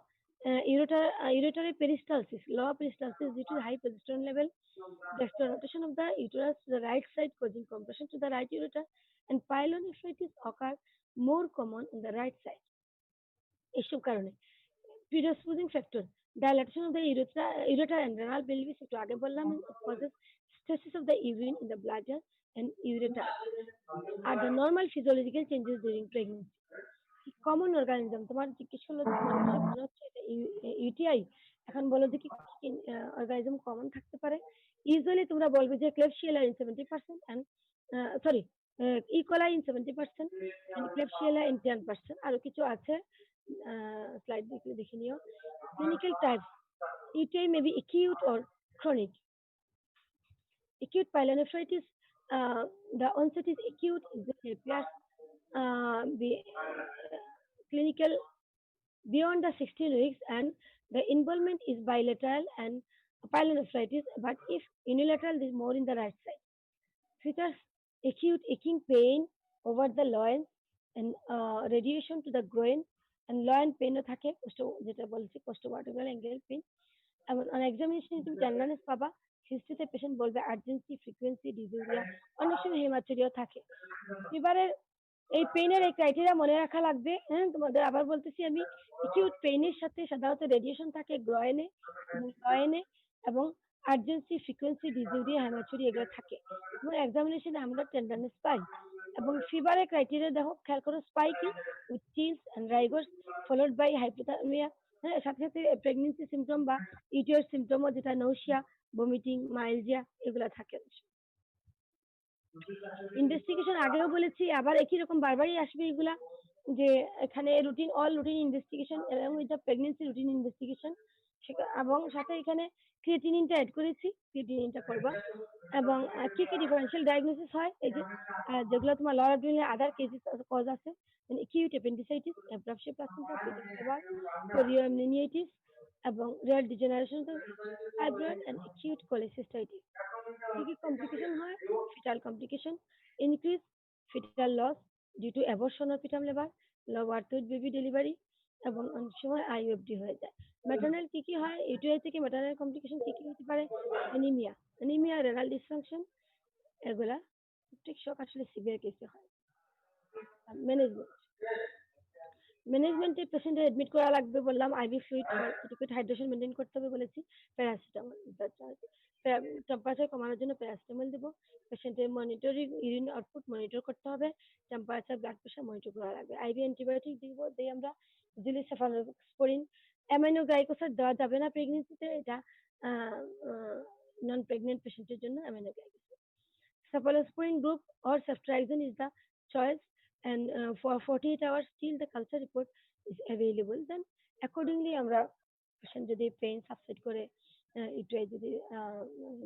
uretary peristalsis, low peristalsis due to high progesterone level, the extra rotation of the uterus to the right side causing compression to the right ureter, and pyelonephritis occur more common in the right side. এসব কারণে predisposing factor, dilatation of the ureter and renal pelvis একটু আগে বললাম, causes stasis of the urine in the bladder and ureter are the normal physiological changes during pregnancy. Common organism তোমার জিজ্ঞেস করলো মনে হচ্ছে এটা ইউটিআই, এখন বলো যে কি অর্গানিজম কমন থাকতে পারে। ইউজুয়ালি তোমরা বলবে যে Klebsiella in 70% and sorry E coli in 70% and Klebsiella in 10%, আরো কিছু আছে স্লাইড দেখে নিও। Clinical types, UTI may be acute or chronic. Acute pyelonephritis, the onset is acute, it appears clinical beyond the 16 weeks and the involvement is bilateral and pyelonephritis, but if unilateral is more in the right side. Features acute aching pain over the loins and radiation to the groin and loin pain থাকে যেটা বলছি post-vertebral angle pain, এবং on examination তুমি tenderness পাবা, হিস্ট্রিতে patient বলবে urgency frequency ডিজিউরিয়া, অনেক সময় hematuria থাকে। এবারে এই পেইনের এই ক্রাইটেরিয়া মনে রাখা লাগবে। হ্যাঁ তোমাদের আবার বলতেছি আমি, অ্যাকিউট পেইনের সাথে সাধারণত রেডিয়েশন থাকে গ্রয়েনে এবং আর্জেন্সি ফ্রিকোয়েন্সি ডিজিউরিয়া হেমাচুরি এগুলো থাকে এবং এক্সামিনেশনে আমরা টেন্ডারনেস পাই। এবং ফিভারের ক্রাইটেরিয়া দেখো খেয়াল করো, spiky with chills and rigors followed by hypothermia হ্যাঁ, সাথে সাথে প্রেগনেন্সি সিমটম বা ইউটিআর সিমটমও যেটা নৌশিয়া, ভমিটিং, মাইলজিয়া এগুলা থাকে। ইনভেস্টিগেশন আগেও বলেছি, আবার একই রকম বারবারই আসবে এগুলা, যে এখানে অল রুটিন ইনভেস্টিগেশন এবং এটা প্রেগনেন্সি রুটিন ইনভেস্টিগেশন, এবং সাথে এখানে ক্রিয়েটিনিনটা অ্যাড করেছি, ক্রিয়েটিনিনটা করবা। এবং কি কি ডিফারেন্সিয়াল ডায়াগনোসিস হয়, এই যে যেগুলো তোমার lower abdominal other cases cause আছে, acute appendicitis, abruption placenta, fetal fever, chorioamnionitis, এবং rare degeneration of fibroid and acute cholecystitis। কি কি কমপ্লিকেশন হয়? Fetal complication, increase fetal loss due to abortion of preterm লিভার, low birth weight baby delivery, এবং অনেক সময় আইইউএফডি হয়ে যায়। ম্যাটারনাল কি কি হয়? ইউটিআই থেকে ম্যাটারনাল কমপ্লিকেশন কি কি হতে পারে? অ্যানিমিয়া, রেনাল ডিসফাংশন, এগুলা সেপ্টিক শক আসলে সিভিয়ার কেসে হয়। ম্যানেজমেন্টে পেশেন্টের অ্যাডমিট করা লাগবে বললাম, IV fluid adequate hydration maintain করতে হবে বলেছি, প্যারাসিটামল, টেম্পারেচার কমানোর জন্য প্যারাসিটামল দেবো, পেশেন্টের মনিটরিং ইউরিন আউটপুট মনিটর করতে হবে, টেম্পারেচার ব্লাড প্রেশার মনিটর করা লাগবে, আইভি অ্যান্টিবায়োটিক দিব, দেই আমরা জুলিসাফালোস্পোরিন। অ্যামাইনো গ্লাইকোসাইড দেওয়া যাবে না প্রেগনেন্সিতে, এটা নন প্রেগনেন্ট পেশেন্টের জন্য amino glycoside. Cephalosporin group or ceftriaxone is the choice, and for 48 hours till the culture report is available, then accordingly আমরা patient যদি pain subside করে একটু যদি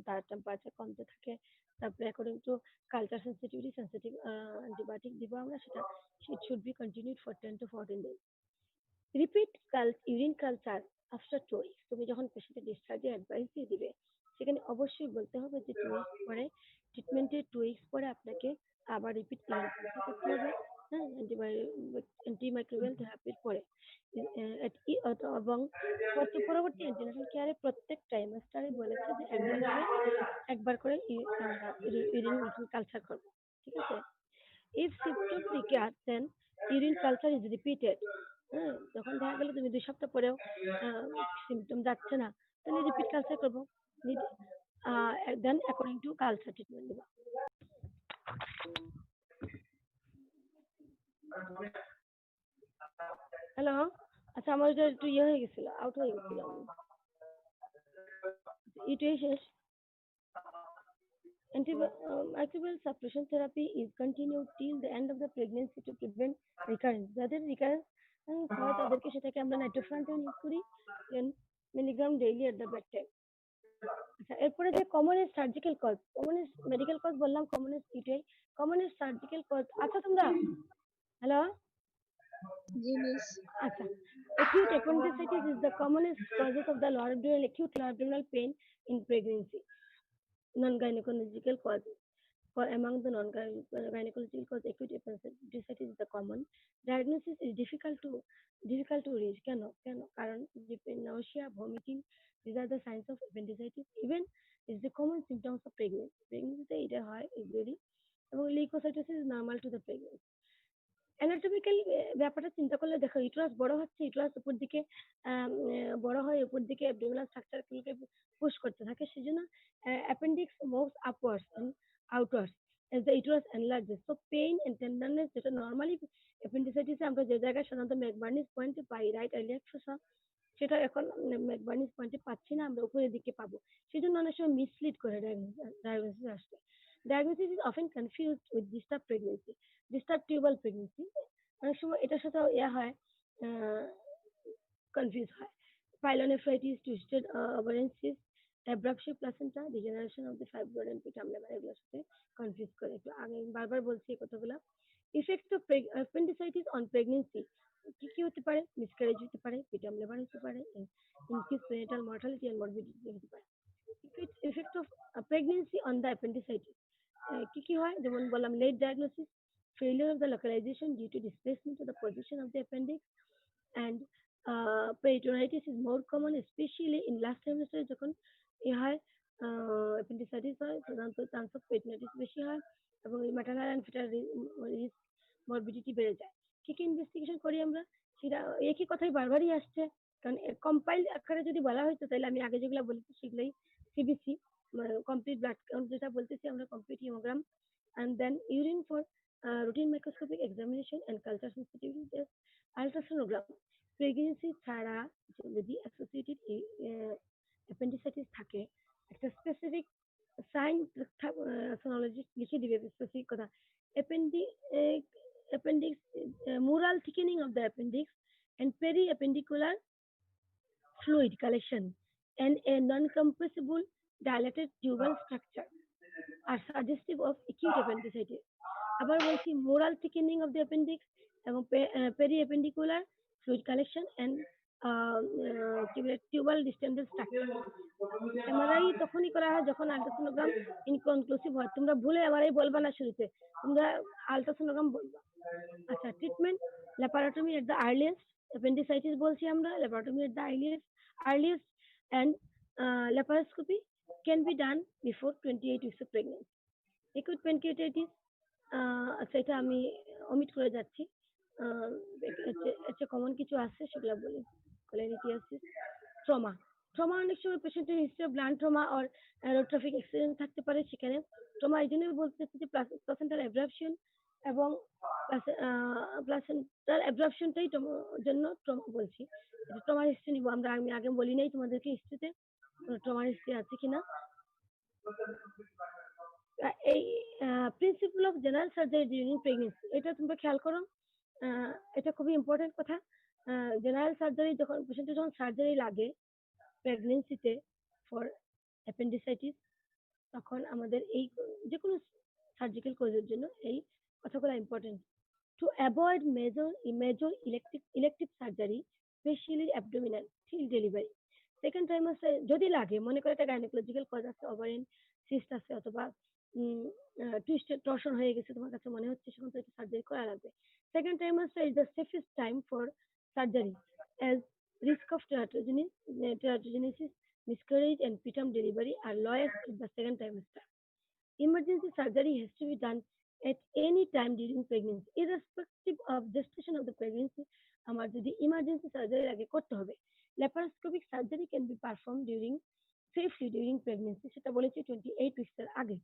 তার টেম্পারেচার কমতে থাকে, তারপরে according to culture sensitivity sensitive antibiotic দিব আমরা, সেটা it should be continued for 10 to 14 days. Repeat urine culture after 2 weeks। তুমি যখন পেশেন্টের ডিসচার্জের অ্যাডভাইস দিয়ে দিবে, সেখানে অবশ্যই বলতে হবে যে 2 weeks পরে, ট্রিটমেন্টের 2 weeks পরে আপনাকে আবার রিপিট ইউরিন কালচার করতে হবে। হ্যাঁ, অ্যান্টিমাইক্রোবিয়াল থেরাপির পরে। এবং পরবর্তী অ্যান্টিনাটাল কেয়ারে প্রত্যেক ট্রাইমাস্টারে বলেছে যে একবার করে ইউরিন কালচার করবো। ঠিক আছে? If symptoms recur, then urine culture is repeated. হ্যাঁ, যখন দেখা গেল তুমি 2 সপ্তাহ পরেও সিমটম যাচ্ছে না, তাহলে রিপিট কালচার করবো। দেন অ্যাকর্ডিং টু কালচার ট্রিটমেন্ট দেবো। হ্যালো, আচ্ছা আমার এটা একটু ইয়ে হয়ে গেছিল, আউট হয়ে গেছিল। এটাই শেষ। Antimicrobial suppression therapy is continued till the end of the pregnancy to prevent recurrence. যাদের recurrence হয় তাদেরকে সেটাকে আমরা নাইট্রোফ্রান্টন ইউজ করি 10 milligram daily at the bedtime. আচ্ছা, এরপরে যে commonest surgical cause, commonest medical cause বললাম, কমনেস্ট এটাই, কমনেস্ট সার্জিক্যাল কজ। আচ্ছা তোমরা, হ্যালো, জি মিস। আচ্ছা, acute appendicitis is the commonest causes of the lower abdominal acute lower abdominal pain in pregnancy. Non-gynecological causes. For among the non-gynecological causes, acute appendicitis is the common. Diagnosis is difficult to reach. কারণ nausea, vomiting, these are the signs of appendicitis. Even is the common symptoms of pregnancy. Pregnancy এটা হয় usually, এবং leukocytosis is normal to the pregnancy. Anatomical ব্যাপারটা চিন্তা করলে দেখো, uterus বড় হচ্ছে, ইউটেরাস উপর দিকে বড় হয়, উপর দিকে অ্যাবডোমিনাল স্ট্রাকচারগুলোকে পুশ করতে থাকে, সেজন্য appendix moves upwards and outwards as the uterus enlarges. So pain and tenderness যেটা নরমালি অ্যাপেন্ডিসাইটিসে আমরা যে জায়গায় সাধারণত ম্যাকবার্নিস পয়েন্টে পাই, রাইট ইলিয়াক ফোসা, সেটা এখন ম্যাকবার্নিস পয়েন্টে পাচ্ছি না, আমরা উপরের দিকে পাবো। সেজন্য অনেক সময় মিসলিড করে ডায়াগনোসিস আসছে। Diagnosis is often confused with disturbed pregnancy, disturbed tubal pregnancy. অনেক সময় এটার সাথে হয়, কনফিউজ হয়। Pyelonephritis, twisted ovarian cyst, abruption placenta, degeneration of the fibroid and pitam liver, এগুলোর সাথে কনফিউজ করে। একটু আগে বারবার বলছি এই কথাগুলো। Effects of appendicitis on pregnancy কি কি হতে পারে? মিসক্যারেজ হতে পারে, পিটাম লিভার হতে পারে, increase prenatal mortality and morbidity হতে পারে। Effect of pregnancy on the appendicitis কি কি হয়? যেমন বললাম, late diagnosis, failure of the localization due to displacement of the position of the appendix, and peritonitis is more common, especially in last trimester যখন হয় appendicitis হয়, সাধারণত chance of peritonitis বেশি হয়, এবং maternal and fetal risk morbidity বেড়ে যায়। কি কি ইনভেস্টিগেশন করি আমরা, সেটা একই কথাই বারবারই আসছে, কারণ কম্পাইল আকারে যদি বলা হয়তো তাহলে আমি আগে যেগুলো বলেছি সেগুলোই সিবিসি, কমপ্লিট ব্লাড কাউন্ট যেটা বলতেছি আমরা, complete হিমোগ্রাম, and then urine for routine microscopic examination and culture sensitivity test, ultrasonogram. Pregnancy ছাড়া যদি অ্যাসোসিয়েটেড অ্যাপেন্ডিসাইটিস থাকে একটা স্পেসিফিক সাইন সোনোলজিস্ট লিখে দিবে স্পেসিফিক কথা appendix mural thickening of the appendix and periappendicular fluid collection and a non-compressible dilated tubal structure are suggestive of acute appendicitis. আবার বলছি moral thickening of the appendix এবং periappendicular fluid collection and tubal distended structure. MRI তখনই করা হয় যখন ultrasonogram ইনকনক্লুসিভ হয়। তোমরা ভুলে এমআরআই বলবা না শুরুতে, তোমরা আল্ট্রাসোনোগ্রাম বলবা। আচ্ছা, treatment laparotomy at the earliest, appendicitis বলছি আমরা, laparotomy at the earliest and laparoscopy can be done before 28 weeks of pregnancy. Acute pancreatitis, আচ্ছা এটা আমি omit করে যাচ্ছি, একটা কমন কিছু আছে সেগুলো বলি। কোলিনিটিয়াসিস, ট্রমা অনেক সময় পেশেন্টের history of blunt trauma or road traffic accident থাকতে পারে, সেখানে ট্রমা এই জন্যই বলতেছি যে প্লাসেন্টাল অ্যাব্রাপশন এবং প্লাসেন্টাল অ্যাব্রাপশনটাই জন্য ট্রমা বলছি। ট্রমার হিস্ট্রি নিব আমরা, আমি আগে বলি নাই তোমাদেরকে হিস্ট্রিতে ট্রমার হিস্ট্রি আছে কিনা। এই principle of general surgery during pregnancy, এটা তোমরা খেয়াল করো, এটা খুবই ইম্পর্টেন্ট কথা। জেনারেল সার্জারি যখন পেশেন্টের যখন সার্জারি লাগে প্রেগনেন্সিতে ফর অ্যাপেন্ডিসাইটিস, তখন আমাদের এই যে কোনো সার্জিক্যাল কোজের জন্য এই কথাগুলো important. To avoid major elective surgery, specially abdominal till delivery. Second trimester যদি লাগে, মনে করে একটা গাইনোকোলজিক্যাল কজ আছে, ওভারিয়ান সিস্ট আছে অথবা টর্শন হয়ে গেছে, তোমার কাছে মনে হচ্ছে সেখান থেকে সার্জারি করা লাগবে। Second trimester is the safest time for surgery as risk of teratogenesis, miscarriage and preterm delivery are lowest in the second trimester. Emergency surgery has to be done at any time during pregnancy, irrespective of gestation of the pregnancy. আমার যদি emergency surgery আগে করতে হবে। Laparoscopic surgery can be performed safely during pregnancy, সেটা বলেছি 28 weeks এর আগে।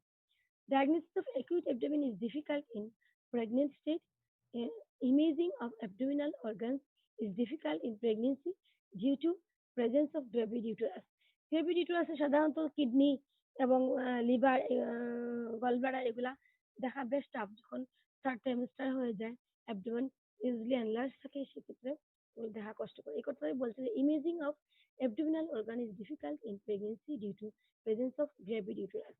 Diagnosis of acute abdomen is difficult in pregnant state. Imaging of abdominal organs is difficult in pregnancy due to presence of gravid uterus. Gravid uterus সাধারণত kidney এবং liver, gallbladder এগুলা দেখা বেশ tough. যখন থার্ড ট্রাইমেস্টার হয়ে যায়, abdomen usually enlarge থাকে, সেক্ষেত্রে দেখা কষ্টকর। এই কথাই বলছে যে imaging of abdominal organ is difficult in pregnancy due to presence of gravid uterus.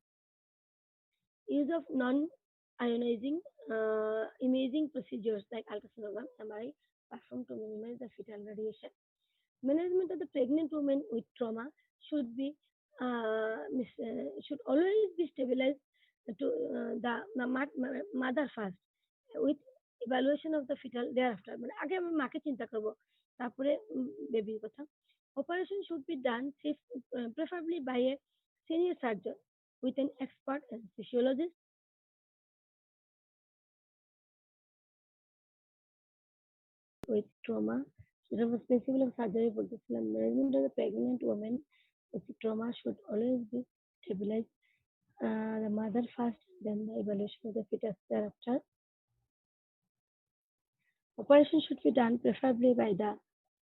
Use of non-ionizing imaging procedures like ultrasonogram, MRI performed to minimize the fetal radiation. Management of the pregnant woman with trauma should always be stabilized to the mother first with evaluation of the fetal thereafter. মানে আগে আমি মাকে চিন্তা করব, তারপরে বেবির কথা। Operation should be done preferably by a senior surgeon with an expert anesthesiologist. With trauma, সেটা প্রিন্সিপাল অফ সার্জারি বলতেছিলাম। Management of the pregnant women with trauma should always be stabilize the mother first, then the evaluation of the fetus thereafter. Operation should be done preferably by the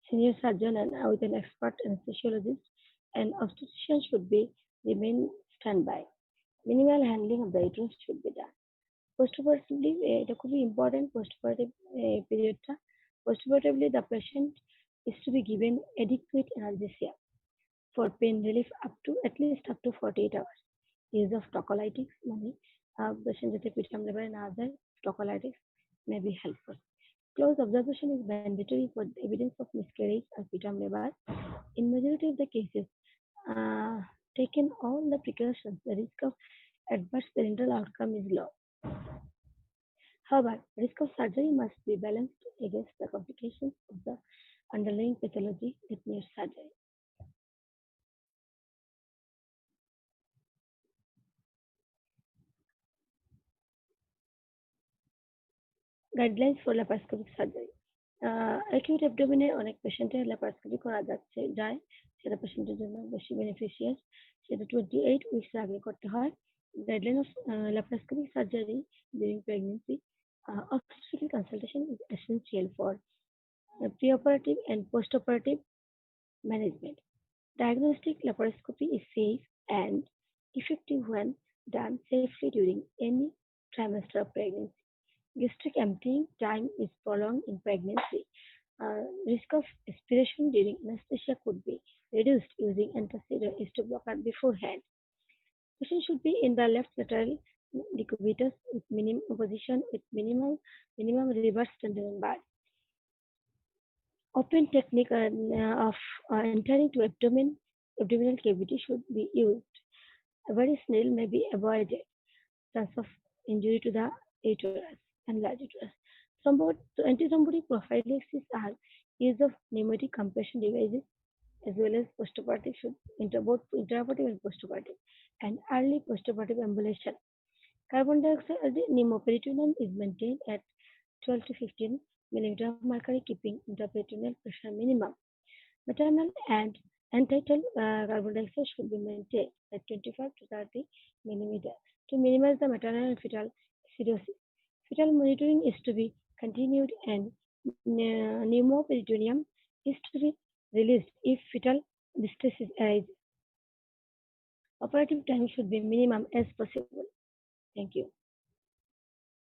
senior surgeon and with an expert anesthesiologist, and obstetrician should remain standby. Minimal handling of the uterus should be done. Postoperatively, এটা খুবই important postoperative periodটা। Postoperatively, the patient is to be given adequate analgesia for pain relief at least up to 48 hours. Use of tocolytics, মানে patient যাতে preterm labor না যায়, tocolytics may be helpful. Close observation is mandatory for the evidence of miscarriage or preterm labor. In majority of the cases, taken all the precautions, the risk of adverse parental outcome is low. However, risk of surgery must be balanced against the complications of the underlying pathology that needs surgery. Guidelines for laparoscopic surgery. Acute abdomen অনেক পেশেন্টের laparoscopy করা যায়, সেটা পেশেন্টের জন্য বেশি beneficial, সেটা 28 weeks আগে করতে হয়। Guideline of laparoscopic surgery during pregnancy Obstetrical consultation is essential for preoperative and postoperative management. Diagnostic laparoscopy is safe and effective when done safely during any trimester of pregnancy. Gastric emptying time is prolonged in pregnancy. Risk of aspiration during anesthesia could be reduced using antacid or histamine blocker beforehand. Patient should be in the left lateral decubitus with minimum position with minimum reverse tension bar. Open technique of entering to abdominal cavity should be used. A very snail may be avoided. Chance of injury to the uterus and large uterus. Antithrombotic prophylaxis are use of pneumatic compression devices as well as postoperative both intraoperative and postoperative and early postoperative ambulation. Carbon dioxide pneumoperitoneum is maintained at 12 to 15 millimeter of mercury, keeping intraperitoneal pressure minimum. Maternal and antenatal carbon dioxide should be maintained at 25 to 30 millimeter to minimize the maternal and fetal acidosis. Fetal monitoring is to be continued and pneumoperitoneum is to be released if fetal distress is arises. Operative time should be minimum as possible. Thank you.